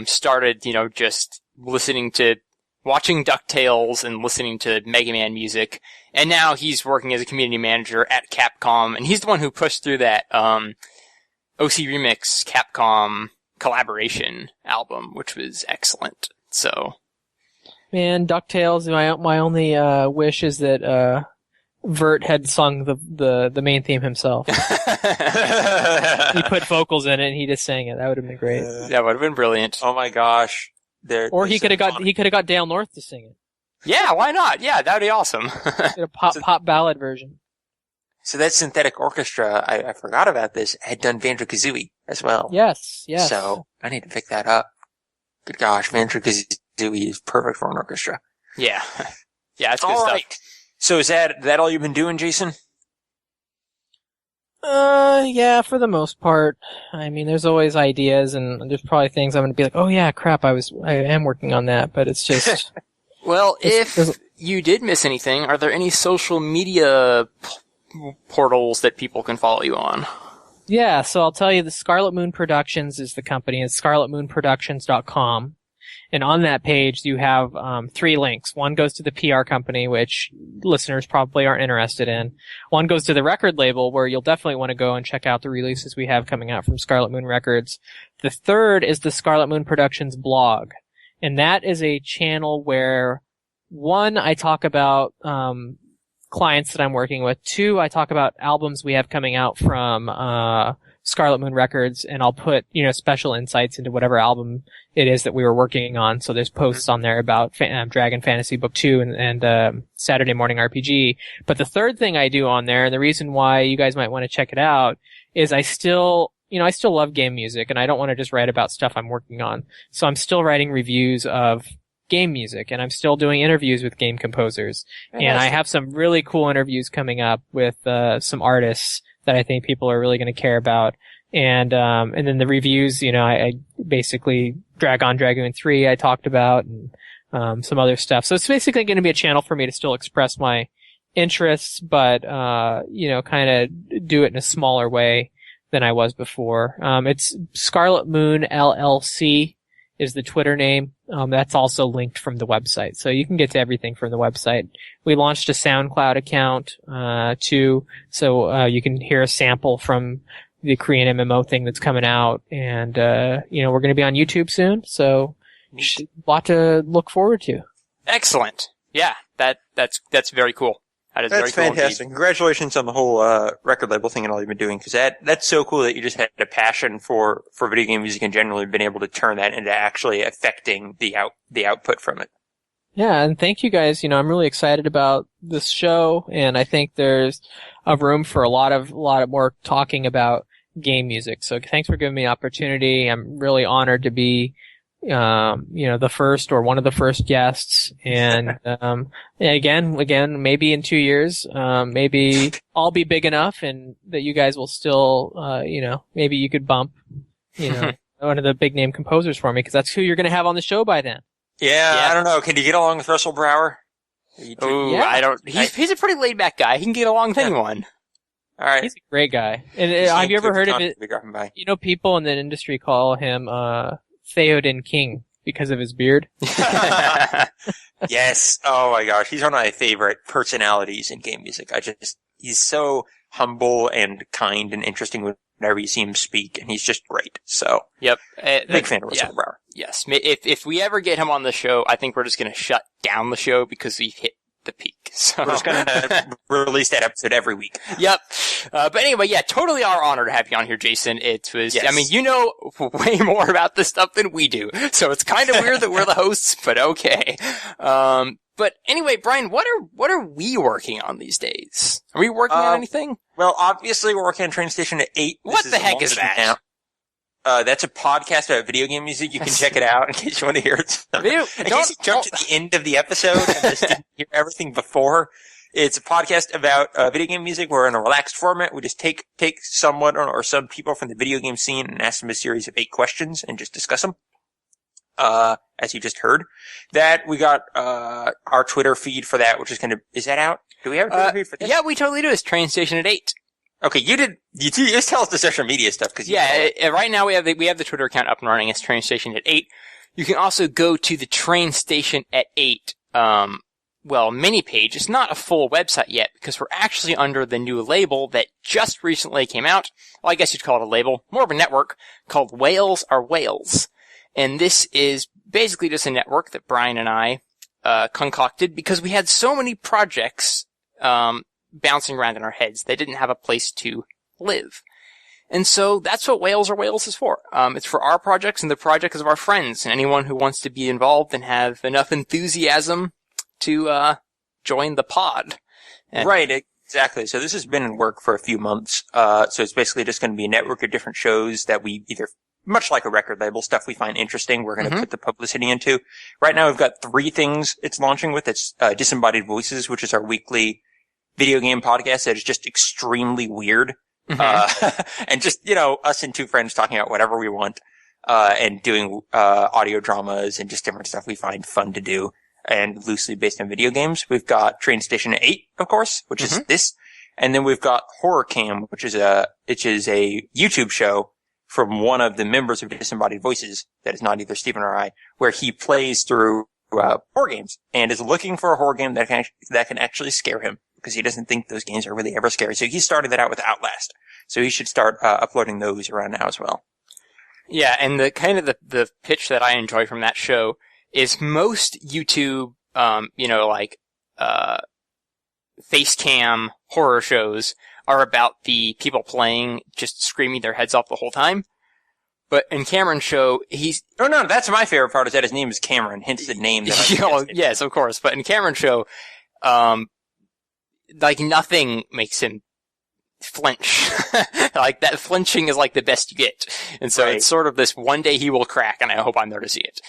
Speaker 2: started, just watching DuckTales and listening to Mega Man music. And now he's working as a community manager at Capcom. And he's the one who pushed through that, OC Remix Capcom collaboration album, which was excellent. So.
Speaker 3: Man, DuckTales, my only, wish is that, Vert had sung the main theme himself. He put vocals in it and he just sang it. That would have been great.
Speaker 2: That would have been brilliant.
Speaker 1: Oh my gosh.
Speaker 3: Or he could have got Dale North to sing it.
Speaker 2: Yeah, why not? Yeah, that'd be awesome.
Speaker 3: A pop ballad version.
Speaker 1: So that Synthetic Orchestra, I forgot about this, had done Banjo-Kazooie as well.
Speaker 3: Yes.
Speaker 1: So I need to pick that up. Good gosh, Banjo-Kazooie is perfect for an orchestra.
Speaker 2: Yeah. Yeah, it's good stuff. Right.
Speaker 1: So is that all you've been doing, Jayson?
Speaker 3: Yeah, for the most part. I mean, there's always ideas, and there's probably things I'm gonna be like, oh yeah, crap, I am working on that, but it's just.
Speaker 2: Well, if you did miss anything, are there any social media portals that people can follow you on?
Speaker 3: Yeah, so I'll tell you, the Scarlet Moon Productions is the company. It's scarletmoonproductions.com. And on that page, you have 3 links. One goes to the PR company, which listeners probably aren't interested in. One goes to the record label, where you'll definitely want to go and check out the releases we have coming out from Scarlet Moon Records. The third is the Scarlet Moon Productions blog. And that is a channel where, 1, I talk about clients that I'm working with. 2, I talk about albums we have coming out from Scarlet Moon Records, and I'll put, special insights into whatever album it is that we were working on. So there's posts on there about Dragon Fantasy Book 2 and Saturday Morning RPG. But the third thing I do on there, and the reason why you guys might want to check it out, is I still love game music, and I don't want to just write about stuff I'm working on. So I'm still writing reviews of game music, and I'm still doing interviews with game composers. And I have some really cool interviews coming up with some artists that I think people are really going to care about. And then the reviews, I basically Dragon Dragoon 3 I talked about, and some other stuff. So it's basically going to be a channel for me to still express my interests, but kind of do it in a smaller way than I was before. It's Scarlet Moon LLC is the Twitter name. That's also linked from the website. So you can get to everything from the website. We launched a SoundCloud account, too. So, you can hear a sample from the Korean MMO thing that's coming out. And, we're going to be on YouTube soon. So a lot to look forward to.
Speaker 2: Excellent. Yeah, that's very cool. That's very cool
Speaker 1: fantastic.
Speaker 2: Indeed.
Speaker 1: Congratulations on the whole record label thing and all you've been doing, because that's so cool that you just had a passion for video game music and generally been able to turn that into actually affecting the output from it.
Speaker 3: Yeah, and thank you guys. I'm really excited about this show, and I think there's a room for a lot of more talking about game music. So thanks for giving me the opportunity. I'm really honored to be the first or one of the first guests. And, again, maybe in 2 years, maybe I'll be big enough and that you guys will still, maybe you could bump, one of the big name composers for me, because that's who you're going to have on the show by then.
Speaker 1: Yeah, I don't know. Can you get along with Russell Brower?
Speaker 2: Oh, yeah. I don't, he's a pretty laid back guy. He can get along with anyone.
Speaker 1: All right.
Speaker 3: He's a great guy. And have you ever heard of it? People in the industry call him, Theoden King because of his beard.
Speaker 1: Yes. Oh my gosh. He's one of my favorite personalities in game music. He's so humble and kind and interesting whenever you see him speak, and he's just great. So.
Speaker 2: Yep.
Speaker 1: Big fan of Russell Brower.
Speaker 2: Yes. If we ever get him on the show, I think we're just going to shut down the show because we've hit the peak. So
Speaker 1: we're just going to release that episode every week.
Speaker 2: Yep. But anyway, yeah, totally our honor to have you on here, Jayson. It was, yes. I mean, you know way more about this stuff than we do. So it's kind of weird that we're the hosts, but okay. But anyway, Brian, what are we working on these days? Are we working on anything?
Speaker 1: Well, obviously we're working on Train Station 8.
Speaker 2: What the heck is that?
Speaker 1: Now. That's a podcast about video game music. You can check it out in case you want to hear it. In case you jumped to the end of the episode and just didn't hear everything before. It's a podcast about video game music. We're in a relaxed format. We just take someone or some people from the video game scene and ask them a series of 8 questions and just discuss them. As you just heard. That we got our Twitter feed for that, which is that out? Do we have a Twitter feed for that?
Speaker 2: Yeah, we totally do. It's Train Station at 8.
Speaker 1: Okay, you just tell us the social media stuff, cause
Speaker 2: right now we have the Twitter account up and running. It's Train Station at 8. You can also go to the Train Station at 8, mini page. It's not a full website yet because we're actually under the new label that just recently came out. Well, I guess you'd call it a label, more of a network called Whales Are Whales. And this is basically just a network that Brian and I, concocted because we had so many projects, bouncing around in our heads. They didn't have a place to live. And so that's what Whales Are Whales is for. It's for our projects and the projects of our friends and anyone who wants to be involved and have enough enthusiasm to join the pod.
Speaker 1: Right, exactly. So this has been in work for a few months. So it's basically just going to be a network of different shows that we either, much like a record label, stuff we find interesting, we're going to put the publicity into. Right now we've got 3 things it's launching with. It's Disembodied Voices, which is our weekly video game podcast that is just extremely weird. And just, us and 2 friends talking about whatever we want, and doing, audio dramas and just different stuff we find fun to do and loosely based on video games. We've got Train Station 8, of course, which is this. And then we've got Horror Cam, which is a YouTube show from one of the members of Disembodied Voices that is not either Stephen or I, where he plays through horror games and is looking for a horror game that can actually scare him, because he doesn't think those games are really ever scary. So he started that out with Outlast. So he should start uploading those around now as well.
Speaker 2: Yeah, and the kind of the pitch that I enjoy from that show is most YouTube, face cam horror shows are about the people playing just screaming their heads off the whole time. But in Cameron's show,
Speaker 1: No, that's my favorite part, is that his name is Cameron, hence the name that
Speaker 2: yes, of course. But in Cameron's show, nothing makes him flinch. Like, that flinching is like the best you get. And so It's sort of this one day he will crack, and I hope I'm there to see it.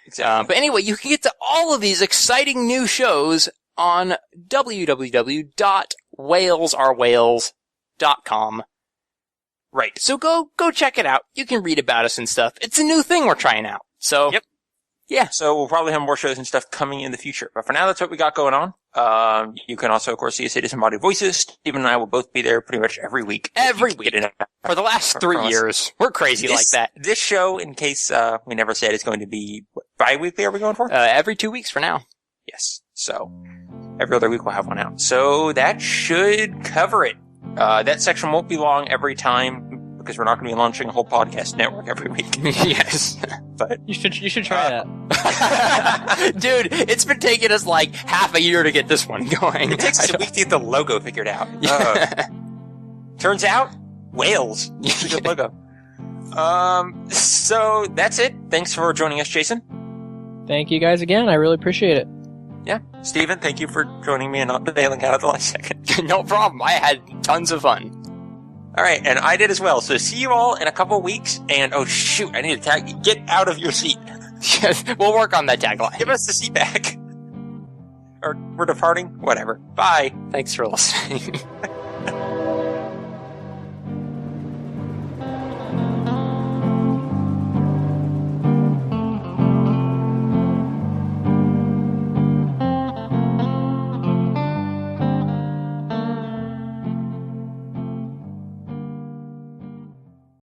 Speaker 1: Exactly.
Speaker 2: But anyway, you can get to all of these exciting new shows on www.whalesareWhales.com.
Speaker 1: Right.
Speaker 2: So go check it out. You can read about us and stuff. It's a new thing we're trying out. So,
Speaker 1: Yep. Yeah. So we'll probably have more shows and stuff coming in the future. But for now, that's what we got going on. You can also, of course, see us at Disembodied Voices. Stephen and I will both be there pretty much every week.
Speaker 2: Every week. For the last 3 years. We're crazy like that.
Speaker 1: This show, in case we never said, is going to be, bi-weekly are we going for?
Speaker 2: Every 2 weeks for now.
Speaker 1: Yes. So every other week we'll have one out. So that should cover it. That section won't be long every time, because we're not going to be launching a whole podcast network every week.
Speaker 2: Yes.
Speaker 1: But
Speaker 3: You should try that.
Speaker 2: Dude, it's been taking us like half a year to get this one going.
Speaker 1: It takes us a week to get the logo figured out. Turns out, Wales. It's a good logo. So that's it. Thanks for joining us, Jason.
Speaker 3: Thank you guys again. I really appreciate it.
Speaker 1: Yeah. Stephen, thank you for joining me and not bailing out at the last second.
Speaker 2: No problem. I had tons of fun.
Speaker 1: All right, and I did as well. So see you all in a couple of weeks. And oh shoot, I need to tag you. Get out of your seat.
Speaker 2: Yes, we'll work on that tagline.
Speaker 1: Give us the seat back. Or we're departing. Whatever. Bye.
Speaker 2: Thanks for listening.